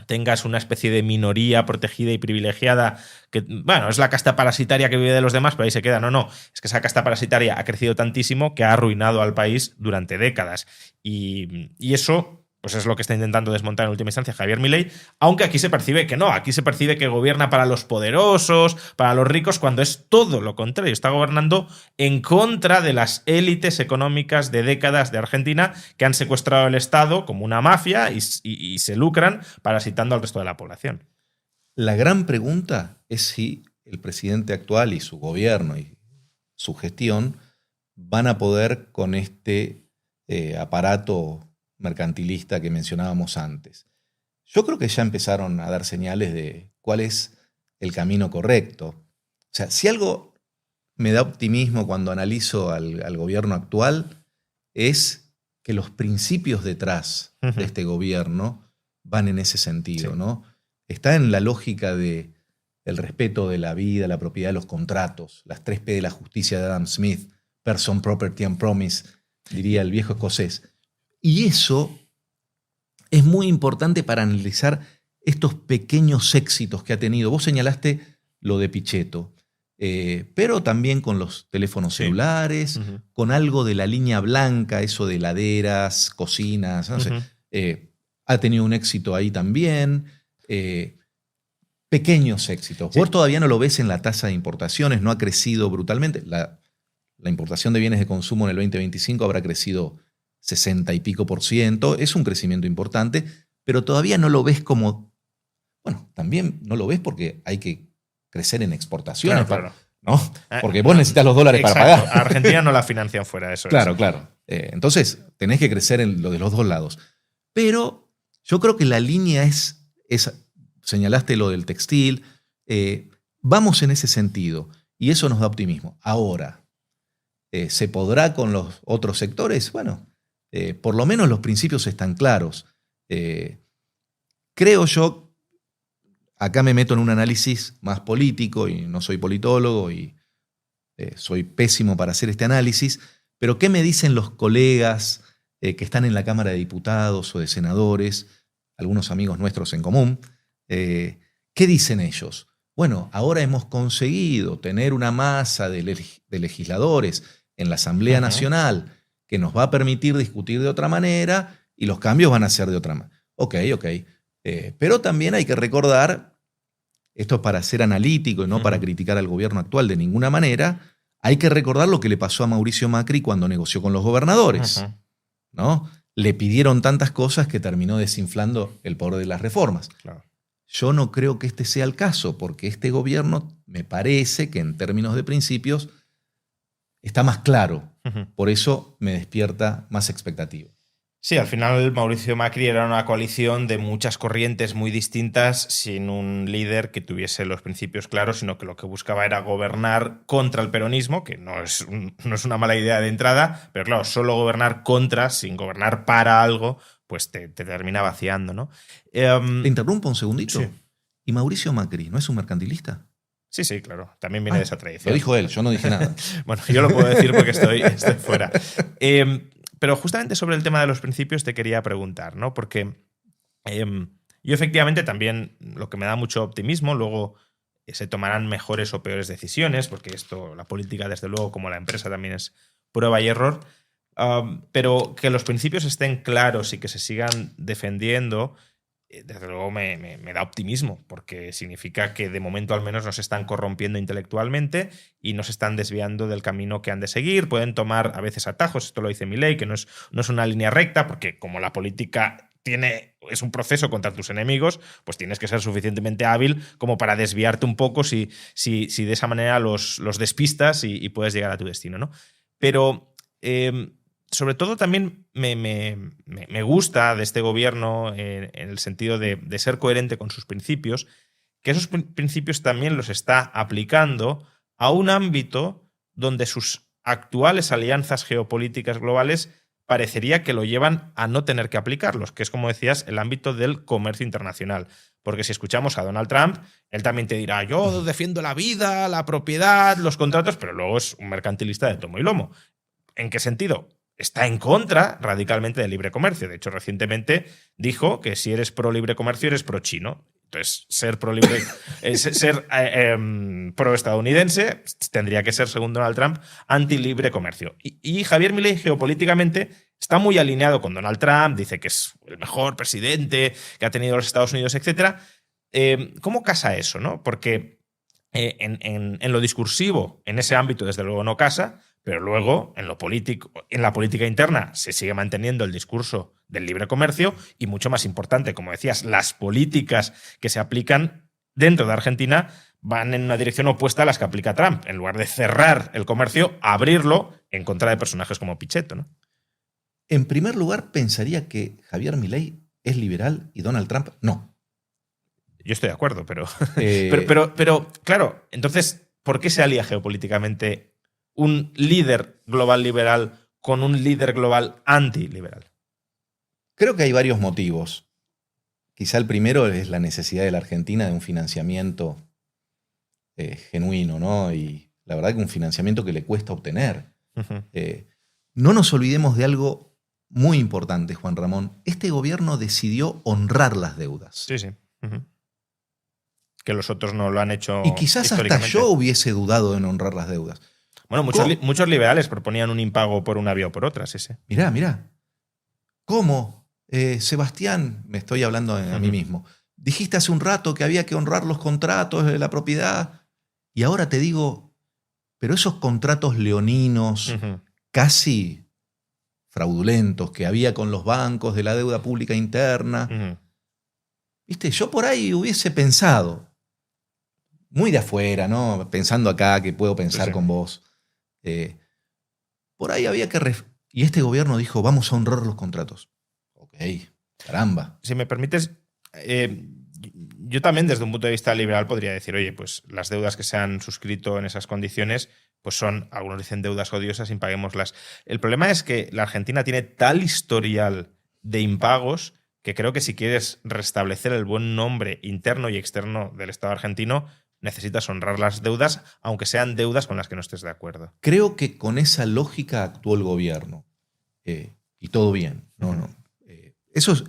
tengas una especie de minoría protegida y privilegiada que, bueno, es la casta parasitaria que vive de los demás, pero ahí se queda. No, es que esa casta parasitaria ha crecido tantísimo que ha arruinado al país durante décadas. Y eso, pues es lo que está intentando desmontar en última instancia Javier Milei, aunque aquí se percibe que no, aquí se percibe que gobierna para los poderosos, para los ricos, cuando es todo lo contrario. Está gobernando en contra de las élites económicas de décadas de Argentina que han secuestrado el Estado como una mafia y se lucran parasitando al resto de la población. La gran pregunta es si el presidente actual y su gobierno y su gestión van a poder con este aparato mercantilista que mencionábamos antes. Yo creo que ya empezaron a dar señales de cuál es el camino correcto. O sea, si algo me da optimismo cuando analizo al gobierno actual es que los principios detrás de este gobierno van en ese sentido, Sí. ¿no? Está en la lógica de el respeto de la vida, la propiedad, los contratos, las 3P de la justicia de Adam Smith, Person, Property and Promise, diría el viejo escocés. Y eso es muy importante para analizar estos pequeños éxitos que ha tenido. Vos señalaste lo de Pichetto, pero también con los teléfonos celulares, con algo de la línea blanca, eso de heladeras, cocinas, no sé. Ha tenido un éxito ahí también. Pequeños éxitos. Sí. Vos todavía no lo ves en la tasa de importaciones, no ha crecido brutalmente. La importación de bienes de consumo en el 2025 habrá crecido 60 y pico %. Es un crecimiento importante, pero todavía no lo ves como... Bueno, también no lo ves porque hay que crecer en exportaciones, Claro. ¿no? Porque vos necesitas los dólares para pagar. A Argentina no la financian fuera, eso Claro, es. claro. Entonces, tenés que crecer en lo de los dos lados. Pero yo creo que la línea es señalaste lo del textil, vamos en ese sentido y eso nos da optimismo. Ahora, ¿se podrá con los otros sectores? Bueno, por lo menos los principios están claros. Creo yo, acá me meto en un análisis más político y no soy politólogo y soy pésimo para hacer este análisis, pero ¿qué me dicen los colegas que están en la Cámara de Diputados o de senadores, algunos amigos nuestros en común? ¿Qué dicen ellos? Bueno, ahora hemos conseguido tener una masa de legisladores en la Asamblea Nacional que nos va a permitir discutir de otra manera y los cambios van a ser de otra manera. Ok. Pero también hay que recordar, esto es para ser analítico y no para criticar al gobierno actual de ninguna manera, hay que recordar lo que le pasó a Mauricio Macri cuando negoció con los gobernadores, ¿no? Le pidieron tantas cosas que terminó desinflando el poder de las reformas. Claro. Yo no creo que este sea el caso, porque este gobierno me parece que en términos de principios está más claro. Por eso me despierta más expectativa. Sí, al final Mauricio Macri era una coalición de muchas corrientes muy distintas sin un líder que tuviese los principios claros, sino que lo que buscaba era gobernar contra el peronismo, que no es una mala idea de entrada, pero claro, solo gobernar contra, sin gobernar para algo, pues te termina vaciando, ¿no? ¿Te interrumpo un segundito? Sí. ¿Y Mauricio Macri no es un mercantilista? Sí, claro. También viene de esa tradición. Lo dijo él, yo no dije nada. Bueno, yo lo puedo decir porque estoy fuera. Pero justamente sobre el tema de los principios te quería preguntar, ¿no? Porque Yo efectivamente también lo que me da mucho optimismo, luego se tomarán mejores o peores decisiones, porque esto, la política desde luego como la empresa también es prueba y error, pero que los principios estén claros y que se sigan defendiendo, desde luego me da optimismo, porque significa que de momento al menos no se están corrompiendo intelectualmente y no se están desviando del camino que han de seguir. Pueden tomar a veces atajos, esto lo dice Milei, que no es una línea recta, porque como la política es un proceso contra tus enemigos, pues tienes que ser suficientemente hábil como para desviarte un poco si de esa manera los despistas y puedes llegar a tu destino, ¿no? Pero sobre todo también me gusta de este gobierno en el sentido de ser coherente con sus principios, que esos principios también los está aplicando a un ámbito donde sus actuales alianzas geopolíticas globales parecería que lo llevan a no tener que aplicarlos, que es, como decías, el ámbito del comercio internacional. Porque si escuchamos a Donald Trump, él también te dirá, yo defiendo la vida, la propiedad, los contratos, pero luego es un mercantilista de tomo y lomo. ¿En qué sentido? Está en contra radicalmente del libre comercio. De hecho, recientemente dijo que si eres pro libre comercio, eres pro chino. Entonces, ser pro libre, ser pro estadounidense tendría que ser, según Donald Trump, anti libre comercio. Y Javier Milei geopolíticamente está muy alineado con Donald Trump, dice que es el mejor presidente que ha tenido los Estados Unidos, etc. ¿Cómo casa eso, no? Porque en lo discursivo, en ese ámbito, desde luego no casa, pero luego en la política interna se sigue manteniendo el discurso del libre comercio y, mucho más importante, como decías, las políticas que se aplican dentro de Argentina van en una dirección opuesta a las que aplica Trump. En lugar de cerrar el comercio, abrirlo en contra de personajes como Pichetto, ¿no? En primer lugar, pensaría que Javier Milei es liberal y Donald Trump no. Yo estoy de acuerdo, pero claro, entonces, ¿por qué se alía geopolíticamente un líder global liberal con un líder global antiliberal? Creo que hay varios motivos. Quizá el primero es la necesidad de la Argentina de un financiamiento genuino, ¿no? Y la verdad que un financiamiento que le cuesta obtener. Uh-huh. No nos olvidemos de algo muy importante, Juan Ramón. Este gobierno decidió honrar las deudas. Sí, sí. Uh-huh. Que los otros no lo han hecho. Y quizás hasta yo hubiese dudado en honrar las deudas. Bueno, muchos liberales proponían un impago por una vía o por otra, sí, sí. Mirá. ¿Cómo? Sebastián, me estoy hablando a mí mismo, dijiste hace un rato que había que honrar los contratos de la propiedad y ahora te digo, pero esos contratos leoninos, casi fraudulentos que había con los bancos de la deuda pública interna, ¿viste? Yo por ahí hubiese pensado, muy de afuera, ¿no? Pensando acá que puedo pensar con vos, por ahí había que... Y este gobierno dijo, vamos a honrar los contratos. Ok, caramba. Si me permites, yo también desde un punto de vista liberal podría decir, oye, pues las deudas que se han suscrito en esas condiciones, pues son, algunos dicen deudas odiosas, impaguémoslas. El problema es que la Argentina tiene tal historial de impagos que creo que si quieres restablecer el buen nombre interno y externo del Estado argentino, necesitas honrar las deudas, aunque sean deudas con las que no estés de acuerdo. Creo que con esa lógica actuó el gobierno. Y todo bien. Eso es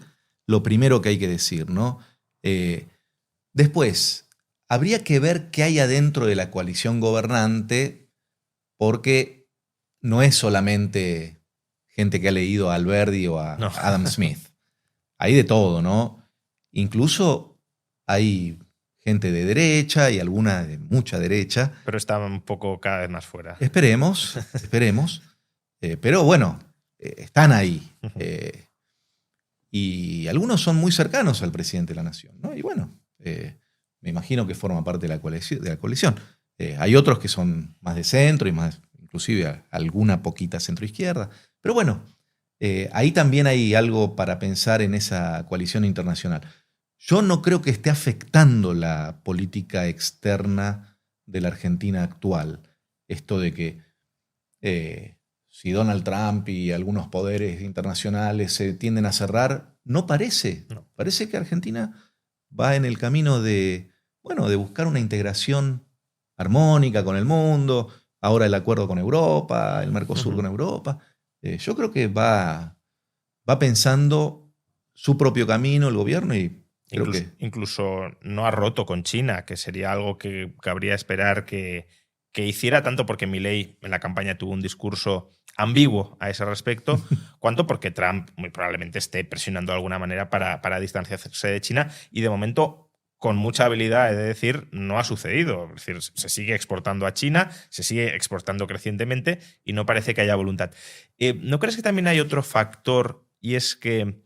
lo primero que hay que decir, ¿no? Después, habría que ver qué hay adentro de la coalición gobernante, porque no es solamente gente que ha leído a Alberdi o a Adam Smith. Hay de todo, ¿no? Incluso hay gente de derecha y alguna de mucha derecha. Pero está un poco cada vez más fuera. Esperemos. Pero bueno, están ahí. Y algunos son muy cercanos al presidente de la Nación, ¿no? Y bueno, me imagino que forma parte de la coalición. Hay otros que son más de centro y más, inclusive alguna poquita centroizquierda. Pero bueno, ahí también hay algo para pensar en esa coalición internacional. Yo no creo que esté afectando la política externa de la Argentina actual. Esto de que si Donald Trump y algunos poderes internacionales se tienden a cerrar, no parece. No. Parece que Argentina va en el camino de buscar una integración armónica con el mundo, ahora el acuerdo con Europa, el Mercosur con Europa. Yo creo que va pensando su propio camino el gobierno y Incluso no ha roto con China, que sería algo que cabría esperar que hiciera, tanto porque Milei en la campaña tuvo un discurso ambiguo a ese respecto, cuanto porque Trump muy probablemente esté presionando de alguna manera para distanciarse de China, y de momento, con mucha habilidad, he de decir, no ha sucedido. Es decir, se sigue exportando a China, se sigue exportando crecientemente y no parece que haya voluntad. ¿No crees que también hay otro factor? Y es que,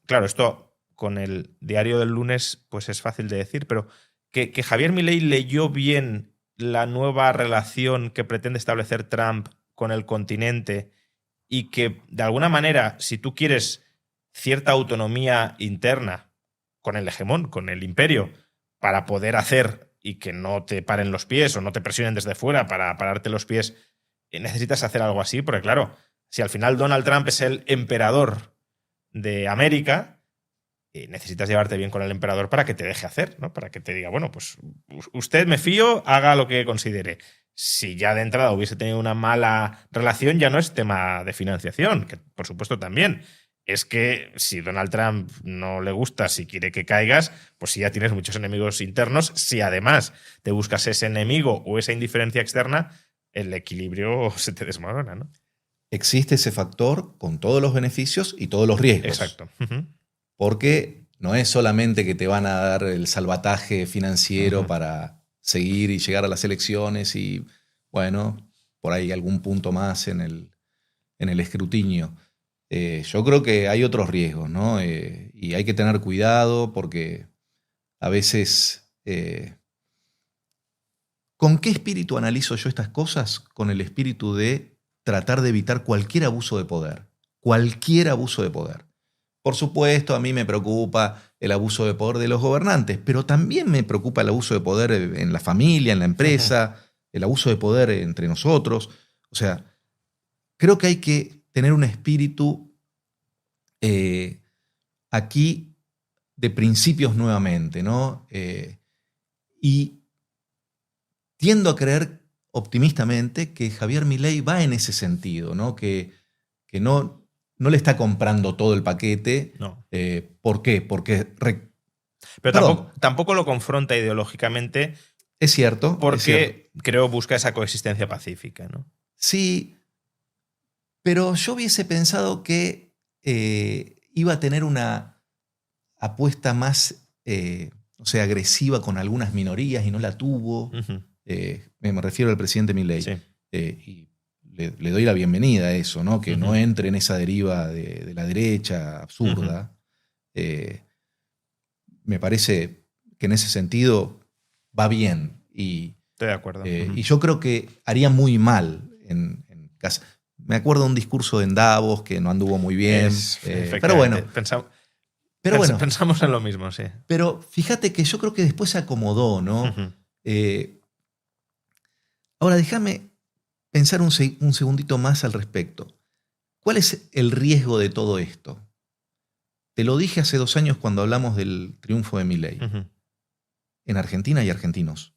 claro, esto con el diario del lunes pues es fácil de decir, pero que Javier Milei leyó bien la nueva relación que pretende establecer Trump con el continente, y que, de alguna manera, si tú quieres cierta autonomía interna con el hegemón, con el imperio, para poder hacer y que no te paren los pies o no te presionen desde fuera para pararte los pies, necesitas hacer algo así, porque claro, si al final Donald Trump es el emperador de América, necesitas llevarte bien con el emperador para que te deje hacer, ¿no? Para que te diga, bueno, pues usted, me fío, haga lo que considere. Si ya de entrada hubiese tenido una mala relación, ya no es tema de financiación, que por supuesto también. Es que si Donald Trump no le gusta, si quiere que caigas, pues si ya tienes muchos enemigos internos, si además te buscas ese enemigo o esa indiferencia externa, el equilibrio se te desmorona, ¿no? Existe ese factor con todos los beneficios y todos los riesgos. Exacto. Porque no es solamente que te van a dar el salvataje financiero para seguir y llegar a las elecciones y, bueno, por ahí algún punto más en el escrutinio. Yo creo que hay otros riesgos, ¿no? Y hay que tener cuidado porque a veces... ¿Con qué espíritu analizo yo estas cosas? Con el espíritu de tratar de evitar cualquier abuso de poder. Cualquier abuso de poder. Por supuesto, a mí me preocupa el abuso de poder de los gobernantes, pero también me preocupa el abuso de poder en la familia, en la empresa, el abuso de poder entre nosotros. O sea, creo que hay que tener un espíritu aquí de principios nuevamente, ¿no? Y tiendo a creer optimistamente que Javier Milei va en ese sentido, ¿no? Que no le está comprando todo el paquete. No. ¿Por qué? Porque... Pero tampoco lo confronta ideológicamente. Es cierto. Porque creo busca esa coexistencia pacífica, ¿no? Sí, pero yo hubiese pensado que iba a tener una apuesta más agresiva con algunas minorías y no la tuvo. Me refiero al presidente Milei. Sí. Y le doy la bienvenida a eso, ¿no? Que no entre en esa deriva de la derecha absurda. Me parece que en ese sentido va bien. Estoy de acuerdo. Y yo creo que haría muy mal en casa. Me acuerdo de un discurso en Davos que no anduvo muy bien. Pero bueno. Pensamos en lo mismo, sí. Pero fíjate que yo creo que después se acomodó, ¿no? Ahora déjame pensar un segundito más al respecto. ¿Cuál es el riesgo de todo esto? Te lo dije hace 2 años cuando hablamos del triunfo de Milei. En Argentina hay argentinos.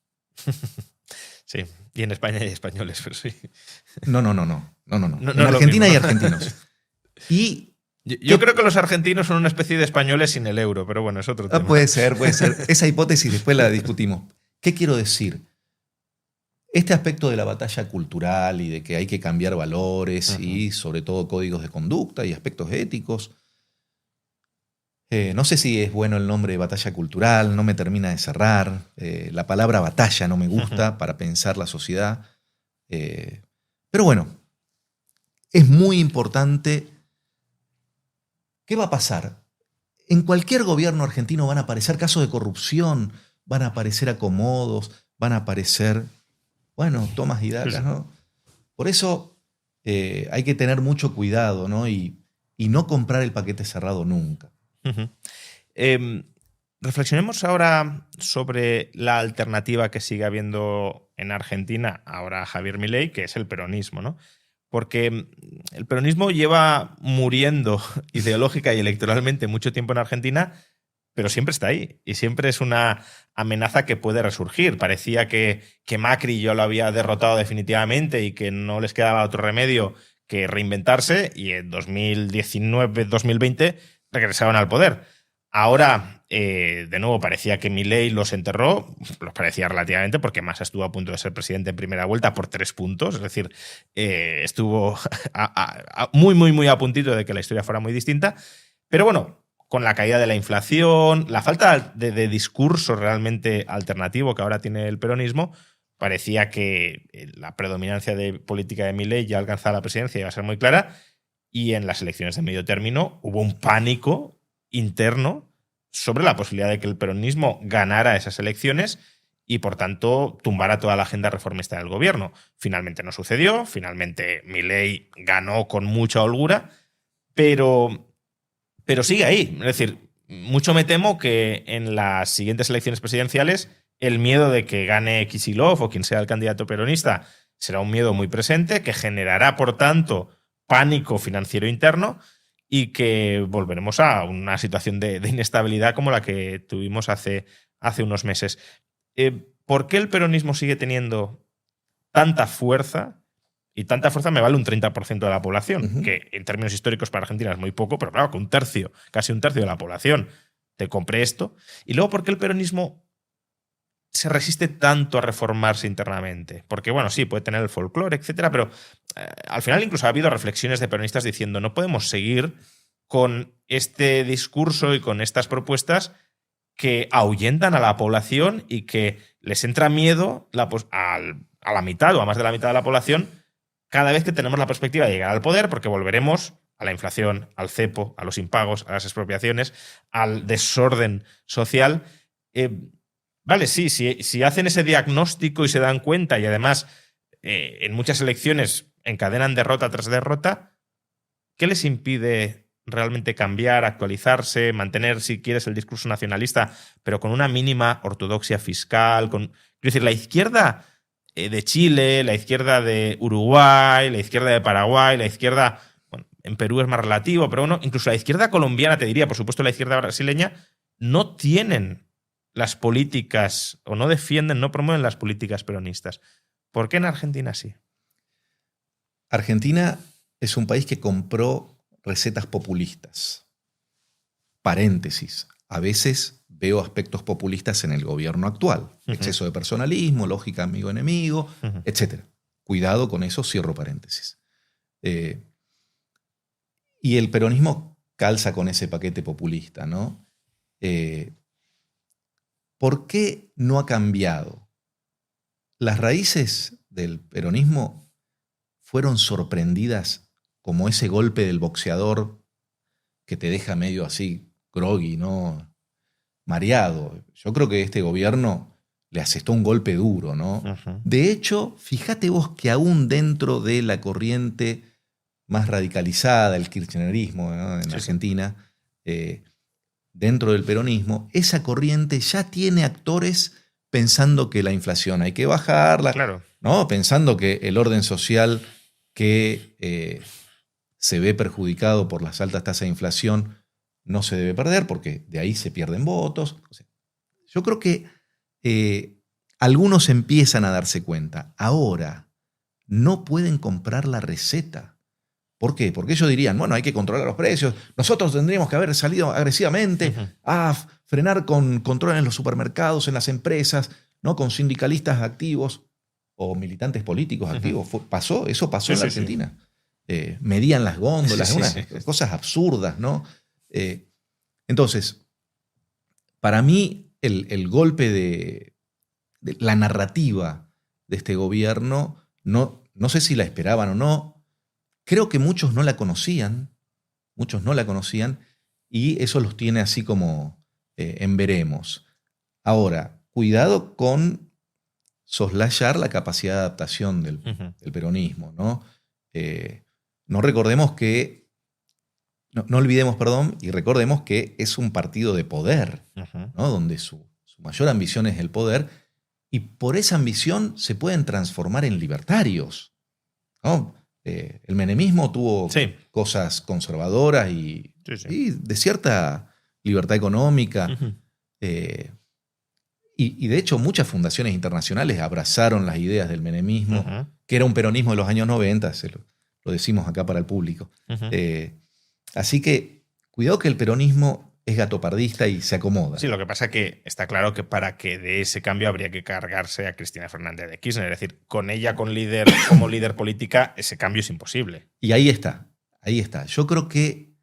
Sí, y en España hay españoles, pero sí. No. En Argentina hay argentinos. Y yo creo que los argentinos son una especie de españoles sin el euro, pero bueno, es otro tema. Puede ser. Esa hipótesis después la discutimos. ¿Qué quiero decir? Este aspecto de la batalla cultural y de que hay que cambiar valores y sobre todo códigos de conducta y aspectos éticos. No sé si es bueno el nombre de batalla cultural, no me termina de cerrar. La palabra batalla no me gusta para pensar la sociedad. Pero bueno, es muy importante. ¿Qué va a pasar? En cualquier gobierno argentino van a aparecer casos de corrupción, van a aparecer acomodos, van a aparecer, tomas y dacas, ¿no? Por eso hay que tener mucho cuidado, ¿no? Y no comprar el paquete cerrado nunca. Reflexionemos ahora sobre la alternativa que sigue habiendo en Argentina, ahora Javier Milei, que es el peronismo, ¿no? Porque el peronismo lleva muriendo ideológica y electoralmente mucho tiempo en Argentina, pero siempre está ahí y siempre es una amenaza que puede resurgir. Parecía que Macri ya lo había derrotado definitivamente y que no les quedaba otro remedio que reinventarse, y en 2019-2020 regresaban al poder. Ahora, de nuevo, parecía que Milei los enterró, los parecía relativamente, porque Massa estuvo a punto de ser presidente en primera vuelta por 3 puntos, es decir, estuvo muy, muy, muy a puntito de que la historia fuera muy distinta. Pero bueno, con la caída de la inflación, la falta de discurso realmente alternativo que ahora tiene el peronismo, parecía que la predominancia de política de Milei ya alcanzada la presidencia iba a ser muy clara, y en las elecciones de medio término hubo un pánico interno sobre la posibilidad de que el peronismo ganara esas elecciones y, por tanto, tumbara toda la agenda reformista del gobierno. Finalmente no sucedió, finalmente Milei ganó con mucha holgura, pero sigue ahí. Es decir, mucho me temo que en las siguientes elecciones presidenciales el miedo de que gane Kicillof o quien sea el candidato peronista será un miedo muy presente, que generará, por tanto, pánico financiero interno y que volveremos a una situación de inestabilidad como la que tuvimos hace unos meses. ¿Por qué el peronismo sigue teniendo tanta fuerza? Y tanta fuerza me vale un 30% de la población, que en términos históricos para Argentina es muy poco, pero claro, que un tercio, casi un tercio de la población te compre esto. Y luego, ¿por qué el peronismo se resiste tanto a reformarse internamente? Porque, bueno, sí, puede tener el folclore, etcétera, pero al final incluso ha habido reflexiones de peronistas diciendo no podemos seguir con este discurso y con estas propuestas que ahuyentan a la población y que les entra miedo a la mitad o a más de la mitad de la población cada vez que tenemos la perspectiva de llegar al poder, porque volveremos a la inflación, al cepo, a los impagos, a las expropiaciones, al desorden social. Vale, sí, si hacen ese diagnóstico y se dan cuenta y además en muchas elecciones encadenan derrota tras derrota, ¿qué les impide realmente cambiar, actualizarse, mantener, si quieres, el discurso nacionalista, pero con una mínima ortodoxia fiscal? Quiero decir, la izquierda de Chile, la izquierda de Uruguay, la izquierda de Paraguay, la izquierda, bueno, en Perú es más relativo, pero bueno, incluso la izquierda colombiana, te diría, por supuesto la izquierda brasileña, no tienen las políticas, o no defienden, no promueven las políticas peronistas. ¿Por qué en Argentina sí? Argentina es un país que compró recetas populistas. Paréntesis. A veces veo aspectos populistas en el gobierno actual. Exceso de personalismo, lógica amigo-enemigo, etc. Cuidado con eso, cierro paréntesis. Y el peronismo calza con ese paquete populista, ¿no? ¿Por qué no ha cambiado? Las raíces del peronismo fueron sorprendidas como ese golpe del boxeador que te deja medio así groggy, ¿no? Mareado. Yo creo que este gobierno le asestó un golpe duro, ¿no? De hecho, fíjate vos que aún dentro de la corriente más radicalizada, el kirchnerismo, ¿no? En Argentina, dentro del peronismo, esa corriente ya tiene actores pensando que la inflación hay que bajarla, claro, ¿no? Pensando que el orden social que se ve perjudicado por las altas tasas de inflación no se debe perder, porque de ahí se pierden votos. O sea, yo creo que algunos empiezan a darse cuenta. Ahora, no pueden comprar la receta. ¿Por qué? Porque ellos dirían, bueno, hay que controlar los precios. Nosotros tendríamos que haber salido agresivamente a frenar con control en los supermercados, en las empresas, ¿no? Con sindicalistas activos o militantes políticos activos. Eso pasó en la Argentina. Medían las góndolas, cosas absurdas, ¿no? Entonces, para mí, el golpe de la narrativa de este gobierno, no sé si la esperaban o no. Creo que muchos no la conocían, y eso los tiene así como en veremos. Ahora, cuidado con soslayar la capacidad de adaptación del peronismo, ¿no? No olvidemos, y recordemos que es un partido de poder, ¿no? Donde su mayor ambición es el poder, y por esa ambición se pueden transformar en libertarios, ¿no? El menemismo tuvo cosas conservadoras y de cierta libertad económica. Y de hecho muchas fundaciones internacionales abrazaron las ideas del menemismo, que era un peronismo de los años 90, lo decimos acá para el público. Así que cuidado que el peronismo es gatopardista y se acomoda. Sí, lo que pasa es que está claro que para que de ese cambio habría que cargarse a Cristina Fernández de Kirchner. Es decir, con ella como líder política, ese cambio es imposible. Y ahí está. Yo creo que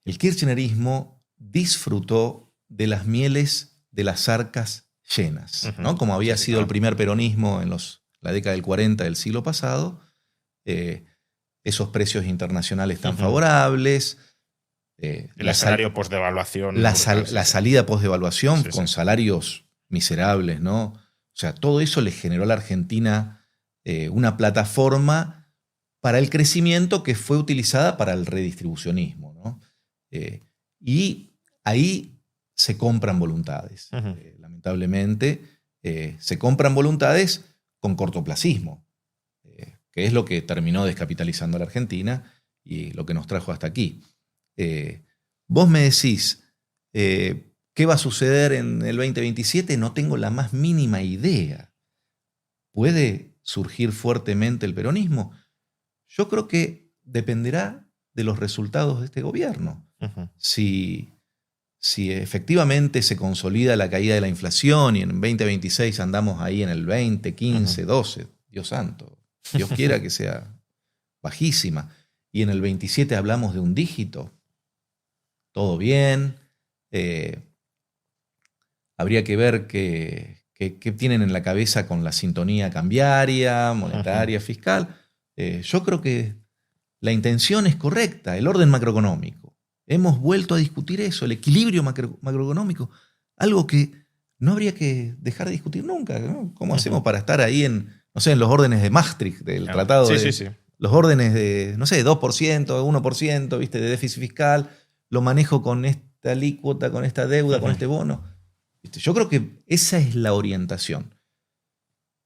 el kirchnerismo disfrutó de las mieles de las arcas llenas, ¿no? Como había sido el primer peronismo en la década del 40 del siglo pasado, esos precios internacionales tan favorables, el escenario post-devaluación. La salida post-devaluación con salarios miserables, ¿no? O sea, todo eso le generó a la Argentina una plataforma para el crecimiento que fue utilizada para el redistribucionismo, ¿no? Y ahí se compran voluntades. Lamentablemente, se compran voluntades con cortoplacismo, que es lo que terminó descapitalizando a la Argentina y lo que nos trajo hasta aquí. Vos me decís, ¿qué va a suceder en el 2027? No tengo la más mínima idea. ¿Puede surgir fuertemente el peronismo? Yo creo que dependerá de los resultados de este gobierno. Si efectivamente se consolida la caída de la inflación y en 2026 andamos ahí en el 20, 15, 12, Dios santo, Dios quiera que sea bajísima, y en el 27 hablamos de un dígito, todo bien. Habría que ver qué tienen en la cabeza con la sintonía cambiaria, monetaria, fiscal. Yo creo que la intención es correcta, el orden macroeconómico. Hemos vuelto a discutir eso, el equilibrio macroeconómico, algo que no habría que dejar de discutir nunca, ¿no? ¿Cómo hacemos para estar ahí en los órdenes de Maastricht, del tratado sí. Los órdenes de, 2%, 1%, ¿viste? De déficit fiscal, lo manejo con esta alícuota, con esta deuda, con este bono. ¿Viste? Yo creo que esa es la orientación.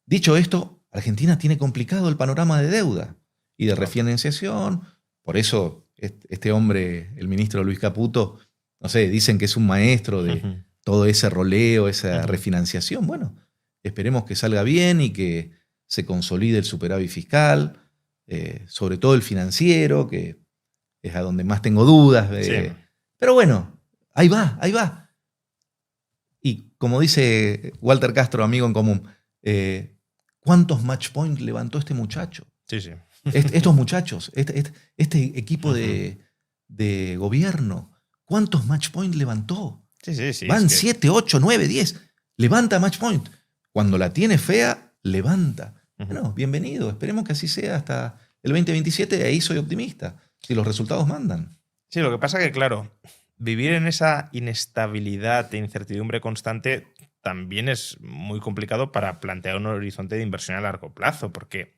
Dicho esto, Argentina tiene complicado el panorama de deuda y de refinanciación. Por eso este hombre, el ministro Luis Caputo, dicen que es un maestro de todo ese roleo, esa refinanciación. Bueno, esperemos que salga bien y que se consolide el superávit fiscal, sobre todo el financiero, que es a donde más tengo dudas. Sí. Pero bueno, ahí va. Y como dice Walter Castro, amigo en común, ¿cuántos match points levantó este muchacho? Sí. Estos muchachos, este equipo de gobierno, ¿cuántos match points levantó? Sí. Van 7, 8, 9, 10. Levanta match point. Cuando la tiene fea, levanta. Bueno, bienvenido. Esperemos que así sea hasta el 2027. Ahí soy optimista. Si los resultados mandan. Sí, lo que pasa es que, claro, vivir en esa inestabilidad e incertidumbre constante también es muy complicado para plantear un horizonte de inversión a largo plazo, porque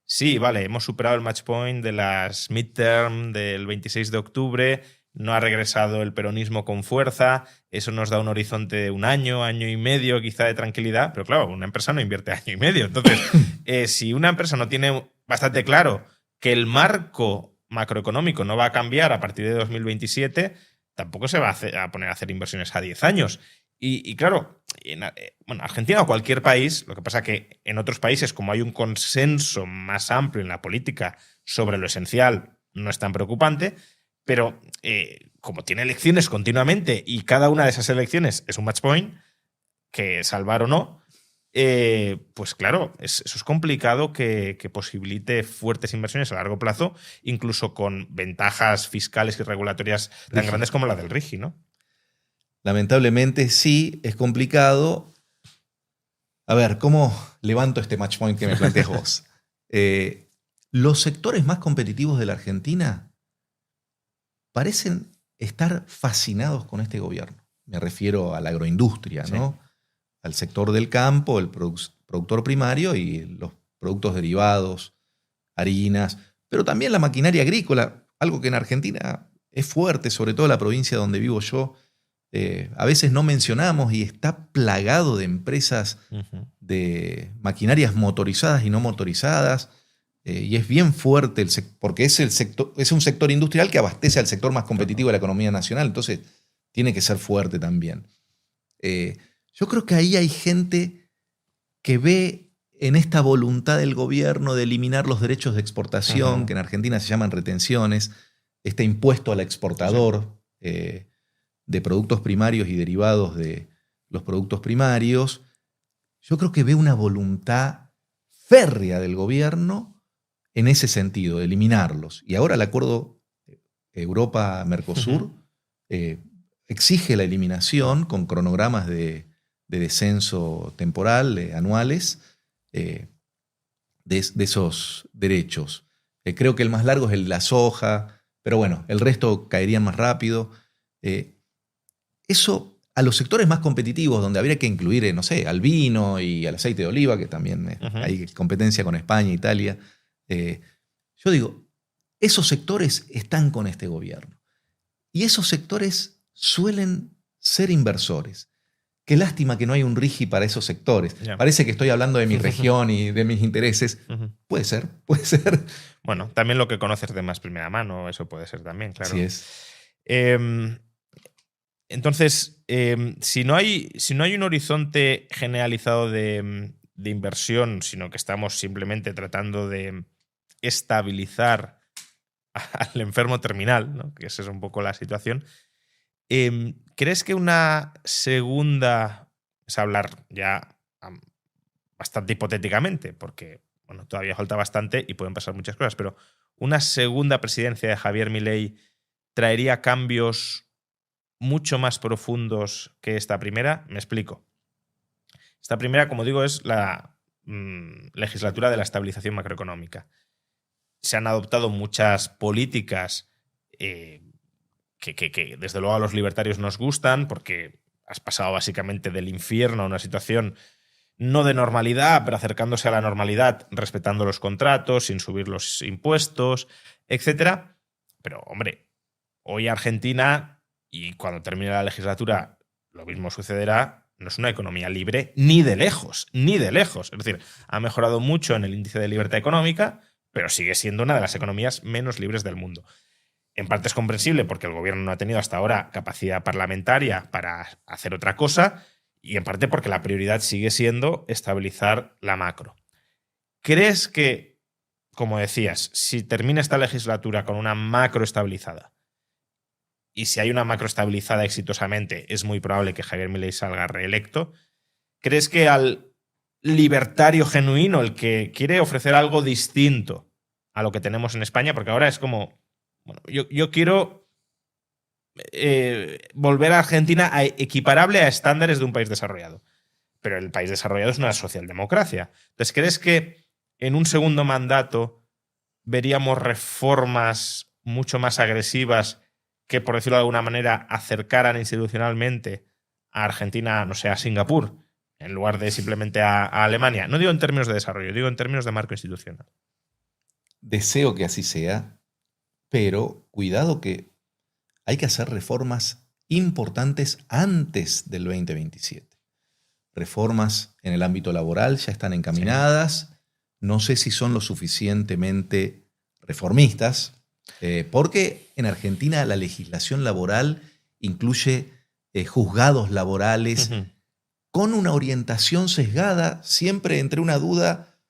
sí, vale, hemos superado el match point de las midterm del 26 de octubre, no ha regresado el peronismo con fuerza, eso nos da un horizonte de un año, año y medio quizá de tranquilidad, pero claro, una empresa no invierte año y medio. Entonces, si una empresa no tiene bastante claro que el marco macroeconómico no va a cambiar a partir de 2027, tampoco se va a poner a hacer inversiones a 10 años. Y claro, Argentina o cualquier país, lo que pasa que en otros países, como hay un consenso más amplio en la política sobre lo esencial, no es tan preocupante, pero como tiene elecciones continuamente y cada una de esas elecciones es un match point, que salvar o no, pues claro, eso es complicado que posibilite fuertes inversiones a largo plazo, incluso con ventajas fiscales y regulatorias tan grandes como la del RIGI, ¿no? Lamentablemente sí, es complicado. A ver, ¿cómo levanto este match point que me planteas vos? Los sectores más competitivos de la Argentina parecen estar fascinados con este gobierno. Me refiero a la agroindustria, ¿no? Al sector del campo, el productor primario y los productos derivados, harinas, pero también la maquinaria agrícola, algo que en Argentina es fuerte, sobre todo en la provincia donde vivo yo. A veces no mencionamos y está plagado de empresas de maquinarias motorizadas y no motorizadas. Y es bien fuerte porque es un sector industrial que abastece al sector más competitivo de la economía nacional, entonces tiene que ser fuerte también. Yo creo que ahí hay gente que ve en esta voluntad del gobierno de eliminar los derechos de exportación, que en Argentina se llaman retenciones, este impuesto al exportador, de productos primarios y derivados de los productos primarios, yo creo que ve una voluntad férrea del gobierno en ese sentido, de eliminarlos. Y ahora el acuerdo Europa-Mercosur exige la eliminación con cronogramas de descenso temporal anuales de esos derechos. Creo que el más largo es el de la soja, pero bueno, el resto caerían más rápido. Eso a los sectores más competitivos, donde habría que incluir, no sé, al vino y al aceite de oliva, que también hay competencia con España e Italia. Yo digo, esos sectores están con este gobierno. Y esos sectores suelen ser inversores. Qué lástima que no hay un RIGI para esos sectores. Ya. Parece que estoy hablando de mi región y de mis intereses. Puede ser, puede ser. Bueno, también lo que conoces de más primera mano, eso puede ser también, claro. Así es. Entonces, si no hay un horizonte generalizado de inversión, sino que estamos simplemente tratando de estabilizar al enfermo terminal, ¿no? Que esa es un poco la situación, ¿crees que una segunda, es hablar ya bastante hipotéticamente, porque bueno, todavía falta bastante y pueden pasar muchas cosas, pero una segunda presidencia de Javier Milei traería cambios mucho más profundos que esta primera? Me explico. Esta primera, como digo, es la legislatura de la estabilización macroeconómica. Se han adoptado muchas políticas que desde luego a los libertarios nos gustan, porque has pasado básicamente del infierno a una situación no de normalidad, pero acercándose a la normalidad, respetando los contratos, sin subir los impuestos, etc. Pero, hombre, hoy Argentina, y cuando termine la legislatura lo mismo sucederá, no es una economía libre ni de lejos, ni de lejos. Es decir, ha mejorado mucho en el índice de libertad económica, pero sigue siendo una de las economías menos libres del mundo. En parte es comprensible porque el gobierno no ha tenido hasta ahora capacidad parlamentaria para hacer otra cosa, y en parte porque la prioridad sigue siendo estabilizar la macro. ¿Crees que, como decías, si termina esta legislatura con una macro estabilizada, y si hay una macro estabilizada exitosamente, es muy probable que Javier Milei salga reelecto, ¿crees que al libertario genuino, el que quiere ofrecer algo distinto a lo que tenemos en España, porque ahora es como, bueno, yo quiero volver a Argentina equiparable a estándares de un país desarrollado, pero el país desarrollado es una socialdemocracia. Entonces, ¿crees que en un segundo mandato veríamos reformas mucho más agresivas que, por decirlo de alguna manera, acercaran institucionalmente a Argentina, no sé, a Singapur, en lugar de simplemente a Alemania? No digo en términos de desarrollo, digo en términos de marco institucional. Deseo que así sea, pero cuidado que hay que hacer reformas importantes antes del 2027. Reformas en el ámbito laboral ya están encaminadas. Sí. No sé si son lo suficientemente reformistas, porque en Argentina la legislación laboral incluye juzgados laborales con una orientación sesgada, siempre entre una duda,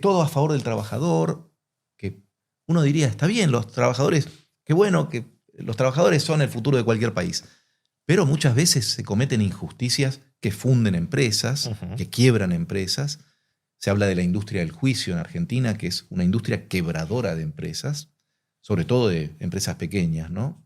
todo a favor del trabajador, que uno diría, está bien, los trabajadores, qué bueno que los trabajadores son el futuro de cualquier país, pero muchas veces se cometen injusticias que funden empresas, que quiebran empresas. Se habla de la industria del juicio en Argentina, que es una industria quebradora de empresas, sobre todo de empresas pequeñas, ¿no?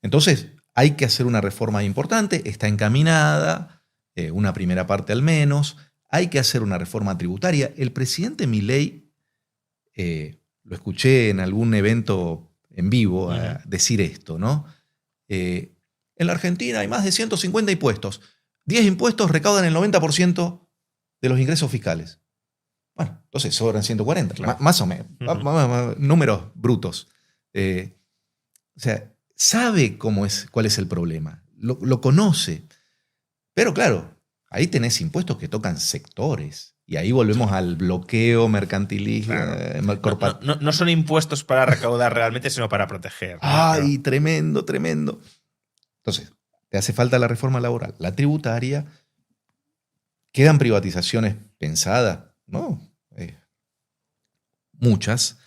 Entonces, hay que hacer una reforma importante, está encaminada, una primera parte al menos. Hay que hacer una reforma tributaria. El presidente Milei, lo escuché en algún evento en vivo decir esto, ¿no? En la Argentina hay más de 150 impuestos. 10 impuestos recaudan el 90% de los ingresos fiscales. Bueno, entonces sobran 140, claro. Más o menos. Números brutos. O sea, sabe cuál es el problema. Lo conoce. Pero claro, ahí tenés impuestos que tocan sectores. Y ahí volvemos al bloqueo mercantilista. Claro. No son impuestos para recaudar realmente, sino para proteger, ¿no? ¡Ay, claro. Tremendo, tremendo! Entonces, te hace falta la reforma laboral, la tributaria. Quedan privatizaciones pensadas, ¿no? Muchas.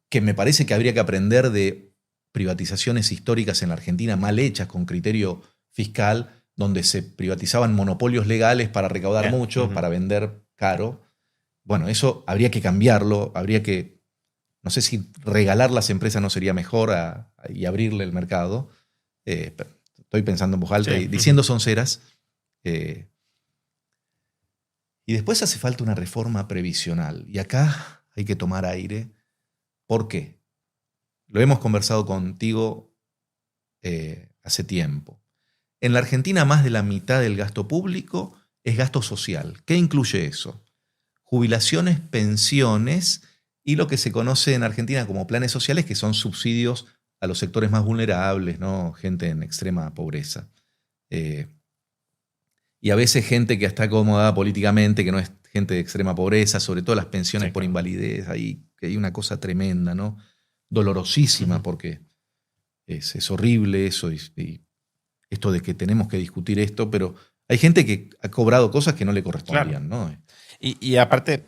que me parece que habría que aprender de privatizaciones históricas en la Argentina mal hechas con criterio fiscal, donde se privatizaban monopolios legales para recaudar mucho, para vender caro. Bueno, eso habría que cambiarlo, habría que, no sé si regalar las empresas no sería mejor y abrirle el mercado. Pero estoy pensando en voz alta y diciendo sonceras. Y después hace falta una reforma previsional. Y acá hay que tomar aire. ¿Por qué? Lo hemos conversado contigo hace tiempo. En la Argentina más de la mitad del gasto público es gasto social. ¿Qué incluye eso? Jubilaciones, pensiones y lo que se conoce en Argentina como planes sociales, que son subsidios a los sectores más vulnerables, ¿no? Gente en extrema pobreza. Y a veces gente que está acomodada políticamente, que no es gente de extrema pobreza, sobre todo las pensiones por invalidez. Ahí hay una cosa tremenda, ¿no? Dolorosísima, porque es horrible eso y esto de que tenemos que discutir esto, pero hay gente que ha cobrado cosas que no le correspondían, ¿no? Y aparte,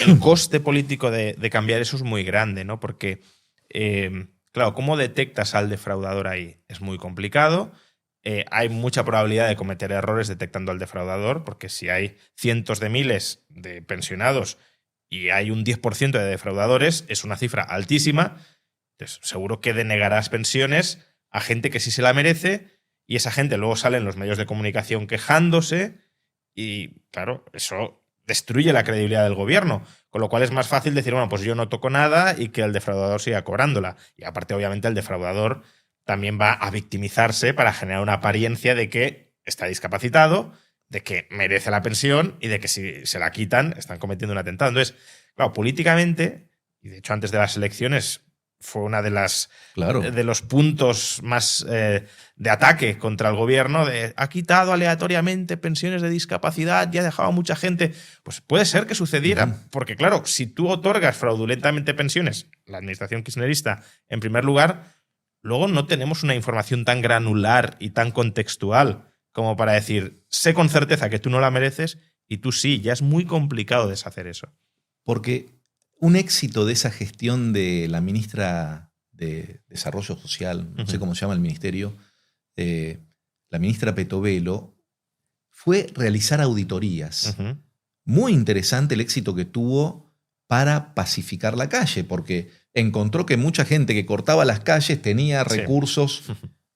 el coste político de cambiar eso es muy grande, ¿no? Porque, claro, ¿cómo detectas al defraudador ahí? Es muy complicado. Hay mucha probabilidad de cometer errores detectando al defraudador, porque si hay cientos de miles de pensionados y hay un 10% de defraudadores, es una cifra altísima. Entonces, seguro que denegarás pensiones a gente que sí se la merece y esa gente luego sale en los medios de comunicación quejándose y, claro, eso destruye la credibilidad del gobierno. Con lo cual es más fácil decir, bueno, pues yo no toco nada y que el defraudador siga cobrándola. Y aparte, obviamente, el defraudador también va a victimizarse para generar una apariencia de que está discapacitado, de que merece la pensión y de que si se la quitan están cometiendo un atentado. Entonces, claro, políticamente, y de hecho antes de las elecciones fue una de los puntos más de ataque contra el gobierno, de ha quitado aleatoriamente pensiones de discapacidad y ha dejado a mucha gente. Pues puede ser que sucediera, porque claro, si tú otorgas fraudulentamente pensiones, la administración kirchnerista en primer lugar, luego no tenemos una información tan granular y tan contextual como para decir, sé con certeza que tú no la mereces y tú sí. Ya es muy complicado deshacer eso. Porque un éxito de esa gestión de la ministra de Desarrollo Social, no sé cómo se llama el ministerio, la ministra Petovelo, fue realizar auditorías. Muy interesante el éxito que tuvo para pacificar la calle, porque encontró que mucha gente que cortaba las calles tenía recursos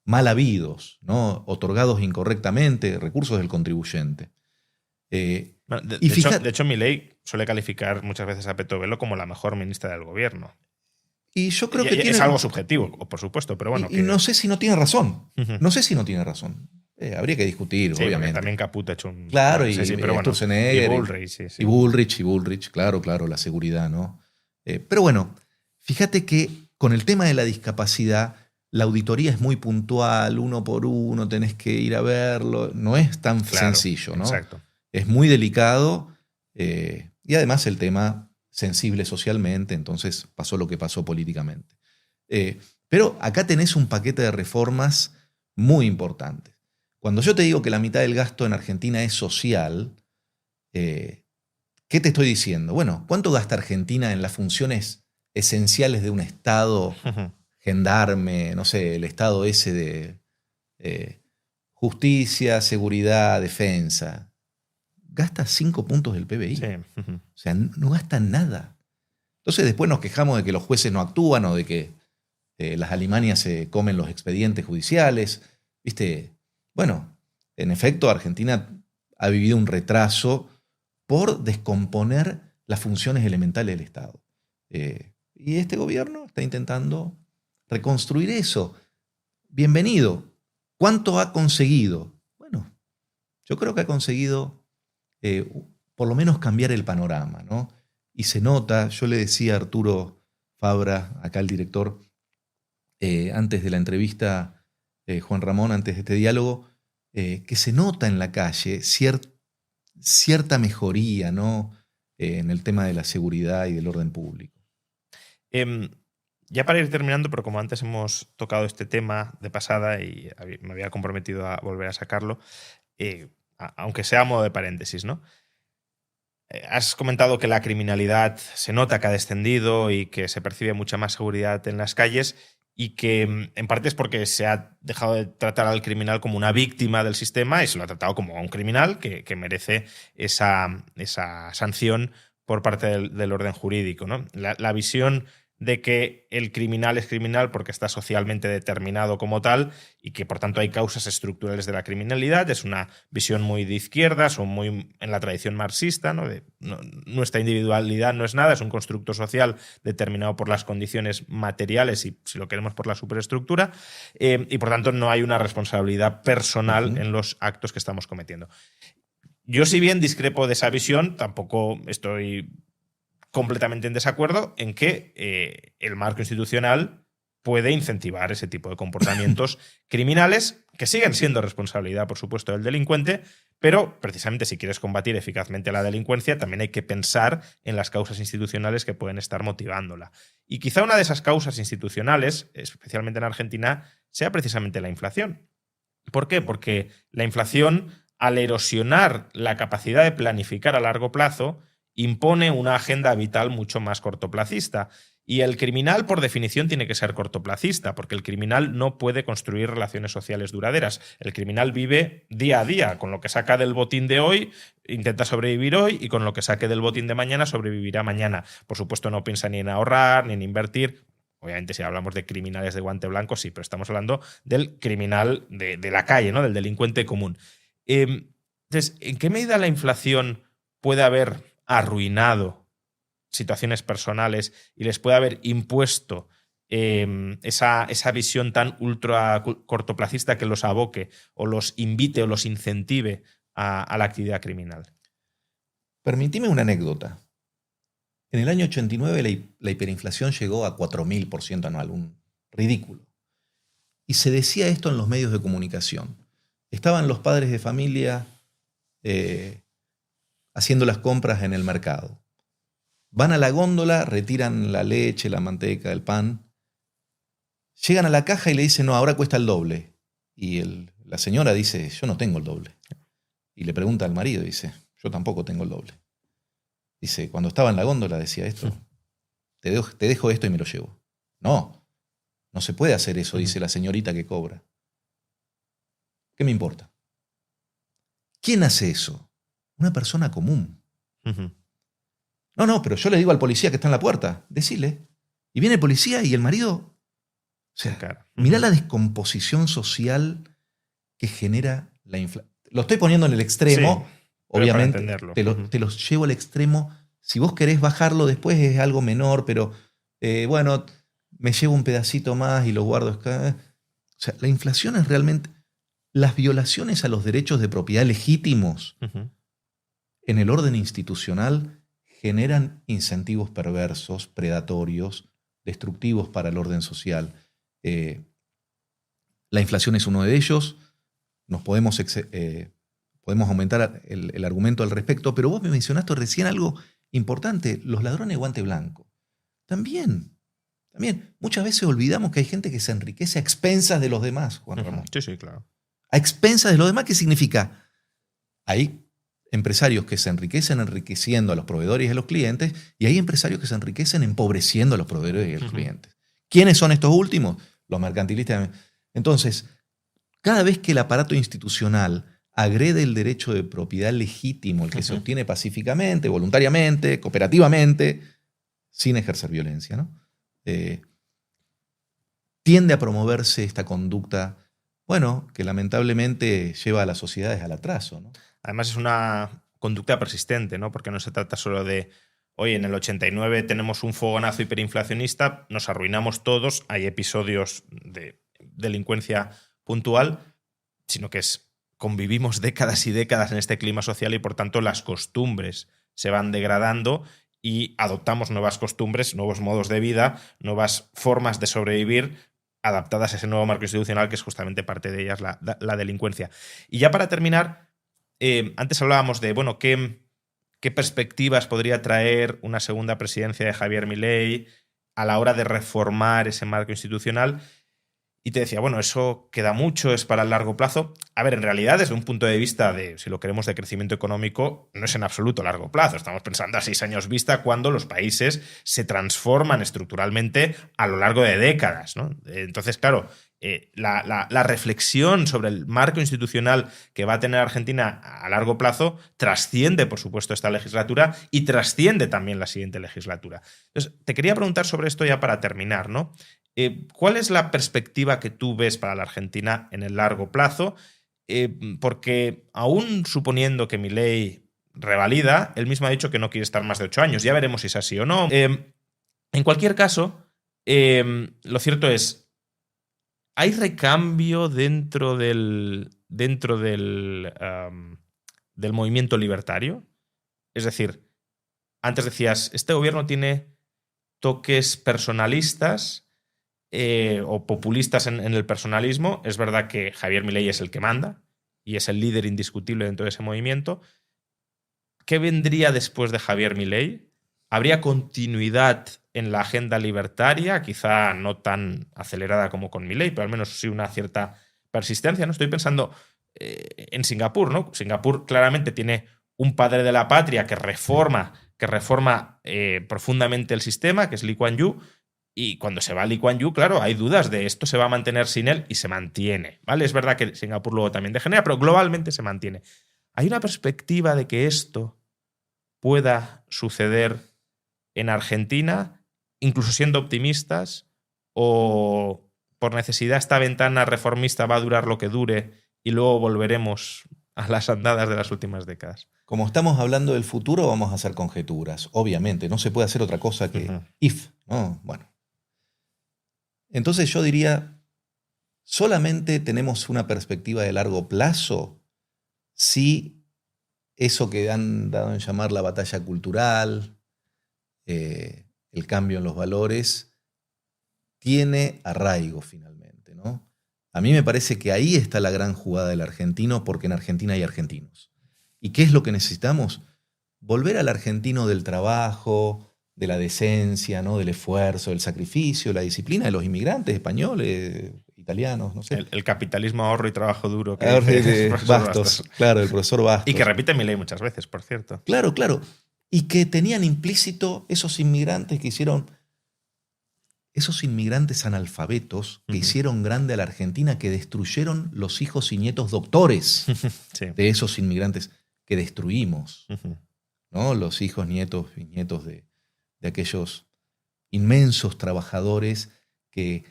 mal habidos, ¿no? Otorgados incorrectamente, recursos del contribuyente. Bueno, de hecho, Milei suele calificar muchas veces a Petovelo como la mejor ministra del gobierno. Y yo creo que es algo subjetivo, por supuesto, pero bueno. Y no sé si no tiene razón. No sé si no tiene razón. Habría que discutir, obviamente. También Caput ha hecho un... Claro, pero bueno, Sturzenegger, y Bullrich. Y Bullrich, claro, la seguridad, ¿no? Pero bueno, fíjate que con el tema de la discapacidad, la auditoría es muy puntual, uno por uno, tenés que ir a verlo. No es tan sencillo, ¿no? Exacto. Es muy delicado y además el tema sensible socialmente, entonces pasó lo que pasó políticamente. Pero acá tenés un paquete de reformas muy importantes. Cuando yo te digo que la mitad del gasto en Argentina es social, ¿qué te estoy diciendo? Bueno, ¿cuánto gasta Argentina en las funciones esenciales de un Estado, gendarme, no sé, el Estado ese de justicia, seguridad, defensa? Gasta 5 puntos del PBI. Sí. O sea, no gasta nada. Entonces después nos quejamos de que los jueces no actúan o de que las alimanias se comen los expedientes judiciales. ¿Viste? Bueno, en efecto, Argentina ha vivido un retraso por descomponer las funciones elementales del Estado. Y este gobierno está intentando reconstruir eso. Bienvenido. ¿Cuánto ha conseguido? Bueno, yo creo que ha conseguido por lo menos cambiar el panorama, ¿no? Y se nota, yo le decía a Arturo Fabra, acá el director, antes de la entrevista, Juan Ramón, antes de este diálogo, que se nota en la calle cierta mejoría, ¿no? En el tema de la seguridad y del orden público. Ya para ir terminando, pero como antes hemos tocado este tema de pasada y me había comprometido a volver a sacarlo, aunque sea a modo de paréntesis, ¿no? Has comentado que la criminalidad se nota que ha descendido y que se percibe mucha más seguridad en las calles y que en parte es porque se ha dejado de tratar al criminal como una víctima del sistema y se lo ha tratado como a un criminal que merece esa sanción por parte del orden jurídico, ¿no? La visión de que el criminal es criminal porque está socialmente determinado como tal y que por tanto hay causas estructurales de la criminalidad. Es una visión muy de izquierdas o muy en la tradición marxista, ¿no? Nuestra individualidad no es nada, es un constructo social determinado por las condiciones materiales y, si lo queremos, por la superestructura, y por tanto no hay una responsabilidad personal en los actos que estamos cometiendo. Yo, si bien discrepo de esa visión, tampoco estoy completamente en desacuerdo en que el marco institucional puede incentivar ese tipo de comportamientos criminales que siguen siendo responsabilidad, por supuesto, del delincuente, pero precisamente si quieres combatir eficazmente la delincuencia, también hay que pensar en las causas institucionales que pueden estar motivándola. Y quizá una de esas causas institucionales, especialmente en Argentina, sea precisamente la inflación. ¿Por qué? Porque la inflación, al erosionar la capacidad de planificar a largo plazo, impone una agenda vital mucho más cortoplacista. Y el criminal, por definición, tiene que ser cortoplacista, porque el criminal no puede construir relaciones sociales duraderas. El criminal vive día a día, con lo que saca del botín de hoy, intenta sobrevivir hoy, y con lo que saque del botín de mañana, sobrevivirá mañana. Por supuesto, no piensa ni en ahorrar, ni en invertir. Obviamente, si hablamos de criminales de guante blanco, sí, pero estamos hablando del criminal de la calle, ¿no? Del delincuente común. Entonces, ¿en qué medida la inflación puede haber arruinado situaciones personales y les puede haber impuesto esa visión tan ultra cortoplacista que los aboque o los invite o los incentive a la actividad criminal? Permitime una anécdota. En el año 89 la hiperinflación llegó a 4.000% anual, un ridículo. Y se decía esto en los medios de comunicación. Estaban los padres de familia haciendo las compras en el mercado. Van a la góndola, retiran la leche, la manteca, el pan. Llegan a la caja y le dicen, no, ahora cuesta el doble. Y la señora dice, yo no tengo el doble. Y le pregunta al marido, dice, yo tampoco tengo el doble. Dice, cuando estaba en la góndola decía esto, te dejo esto y me lo llevo. No, no se puede hacer eso, dice la señorita que cobra. ¿Qué me importa? ¿Quién hace eso? Una persona común. No, pero yo le digo al policía que está en la puerta, decile. Y viene el policía y el marido. O sea, claro. Mirá la descomposición social que genera la inflación. Lo estoy poniendo en el extremo, sí, obviamente. Te lo llevo al extremo. Si vos querés bajarlo después es algo menor, pero bueno, me llevo un pedacito más y lo guardo acá. O sea, la inflación es realmente. Las violaciones a los derechos de propiedad legítimos en el orden institucional generan incentivos perversos, predatorios, destructivos para el orden social. La inflación es uno de ellos. Nos podemos aumentar el argumento al respecto, pero vos me mencionaste recién algo importante, los ladrones de guante blanco. También, muchas veces olvidamos que hay gente que se enriquece a expensas de los demás, Juan Ramón. Sí, claro. A expensas de los demás, ¿qué significa? Hay empresarios que se enriquecen enriqueciendo a los proveedores y a los clientes, y hay empresarios que se enriquecen empobreciendo a los proveedores y a los clientes. ¿Quiénes son estos últimos? Los mercantilistas. Entonces, cada vez que el aparato institucional agrede el derecho de propiedad legítimo, el que se obtiene pacíficamente, voluntariamente, cooperativamente, sin ejercer violencia, ¿no? Tiende a promoverse esta conducta, bueno, que lamentablemente lleva a las sociedades al atraso, ¿no? Además es una conducta persistente, ¿no? Porque no se trata solo de, oye, en el 89 tenemos un fogonazo hiperinflacionista, nos arruinamos todos, hay episodios de delincuencia puntual, sino que convivimos décadas y décadas en este clima social y por tanto las costumbres se van degradando y adoptamos nuevas costumbres, nuevos modos de vida, nuevas formas de sobrevivir adaptadas a ese nuevo marco institucional que es justamente parte de ellas la delincuencia. Y ya para terminar, antes hablábamos de, bueno, qué perspectivas podría traer una segunda presidencia de Javier Milei a la hora de reformar ese marco institucional. Y te decía, bueno, eso queda mucho, es para el largo plazo. A ver, en realidad, desde un punto de vista de, si lo queremos, de crecimiento económico, no es en absoluto largo plazo. Estamos pensando a 6 años vista cuando los países se transforman estructuralmente a lo largo de décadas, ¿no? Entonces, claro, la reflexión sobre el marco institucional que va a tener Argentina a largo plazo trasciende, por supuesto, esta legislatura y trasciende también la siguiente legislatura. Entonces, te quería preguntar sobre esto ya para terminar, ¿no? ¿Cuál es la perspectiva que tú ves para la Argentina en el largo plazo? Porque aún suponiendo que Milei revalida, él mismo ha dicho que no quiere estar más de 8 años. Ya veremos si es así o no. En cualquier caso, lo cierto es, ¿hay recambio del movimiento libertario? Es decir, antes decías, este gobierno tiene toques personalistas o populistas en el personalismo. Es verdad que Javier Milei es el que manda y es el líder indiscutible dentro de ese movimiento. ¿Qué vendría después de Javier Milei? ¿Habría continuidad en la agenda libertaria? Quizá no tan acelerada como con Milei, pero al menos sí una cierta persistencia, ¿no? Estoy pensando en Singapur, ¿no? Singapur claramente tiene un padre de la patria que reforma profundamente el sistema, que es Lee Kuan Yew. Y cuando se va Lee Kuan Yew, claro, hay dudas de esto se va a mantener sin él y se mantiene, ¿vale? Es verdad que Singapur luego también degenera, pero globalmente se mantiene. ¿Hay una perspectiva de que esto pueda suceder en Argentina, incluso siendo optimistas, o por necesidad esta ventana reformista va a durar lo que dure y luego volveremos a las andadas de las últimas décadas? Como estamos hablando del futuro, vamos a hacer conjeturas. Obviamente, no se puede hacer otra cosa que if, ¿no? Bueno. Entonces yo diría, solamente tenemos una perspectiva de largo plazo si eso que han dado en llamar la batalla cultural, el cambio en los valores, tiene arraigo finalmente, ¿no? A mí me parece que ahí está la gran jugada del argentino, porque en Argentina hay argentinos. ¿Y qué es lo que necesitamos? Volver al argentino del trabajo, de la decencia, ¿no? Del esfuerzo, del sacrificio, la disciplina de los inmigrantes españoles, italianos, no sé. El capitalismo, ahorro y trabajo duro. Que de Bastos, claro, el profesor Bastos. Y que repite Milei muchas veces, por cierto. Claro, claro. Y que tenían implícito esos inmigrantes que hicieron, esos inmigrantes analfabetos que hicieron grande a la Argentina, que destruyeron los hijos y nietos doctores sí. de esos inmigrantes que destruimos, ¿no? Los hijos, nietos y nietos de aquellos inmensos trabajadores que...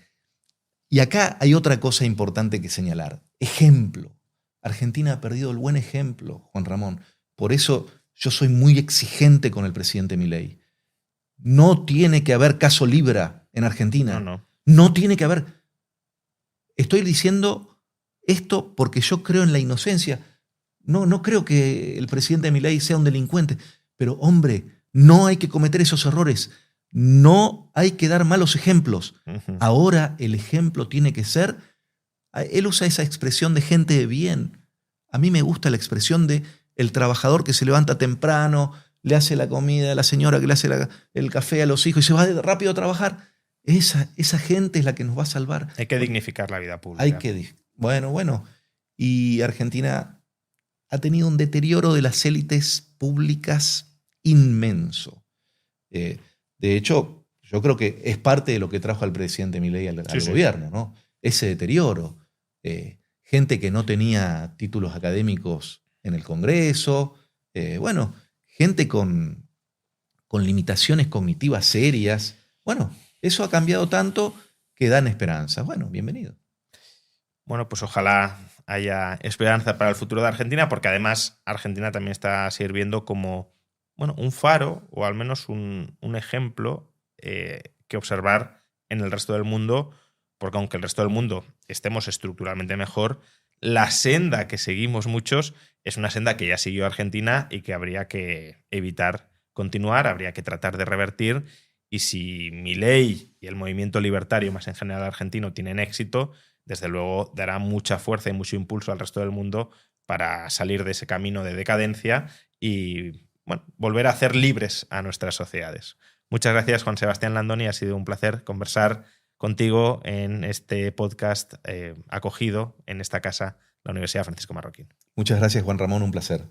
Y acá hay otra cosa importante que señalar. Ejemplo. Argentina ha perdido el buen ejemplo, Juan Ramón. Por eso yo soy muy exigente con el presidente Milei. No tiene que haber caso Libra en Argentina. No tiene que haber. Estoy diciendo esto porque yo creo en la inocencia. No creo que el presidente Milei sea un delincuente. Pero, hombre, no hay que cometer esos errores. No hay que dar malos ejemplos. Ahora el ejemplo tiene que ser... Él usa esa expresión de gente de bien. A mí me gusta la expresión de el trabajador que se levanta temprano, le hace la comida a la señora que le hace el café a los hijos y se va rápido a trabajar. Esa gente es la que nos va a salvar. Hay que dignificar la vida pública. Bueno. Y Argentina ha tenido un deterioro de las élites públicas inmenso. De hecho, yo creo que es parte de lo que trajo al presidente Milei al gobierno, ¿no? Ese deterioro. Gente que no tenía títulos académicos en el Congreso. Gente con limitaciones cognitivas serias. Bueno, eso ha cambiado tanto que dan esperanza. Bueno, bienvenido. Bueno, pues ojalá haya esperanza para el futuro de Argentina, porque además Argentina también está sirviendo como un faro o al menos un ejemplo que observar en el resto del mundo, porque aunque el resto del mundo estemos estructuralmente mejor, la senda que seguimos muchos es una senda que ya siguió Argentina y que habría que evitar continuar, habría que tratar de revertir, y si Milei y el movimiento libertario más en general argentino tienen éxito, desde luego dará mucha fuerza y mucho impulso al resto del mundo para salir de ese camino de decadencia y volver a hacer libres a nuestras sociedades. Muchas gracias, Juan Sebastián Landoni. Ha sido un placer conversar contigo en este podcast acogido en esta casa, la Universidad Francisco Marroquín. Muchas gracias, Juan Ramón, un placer.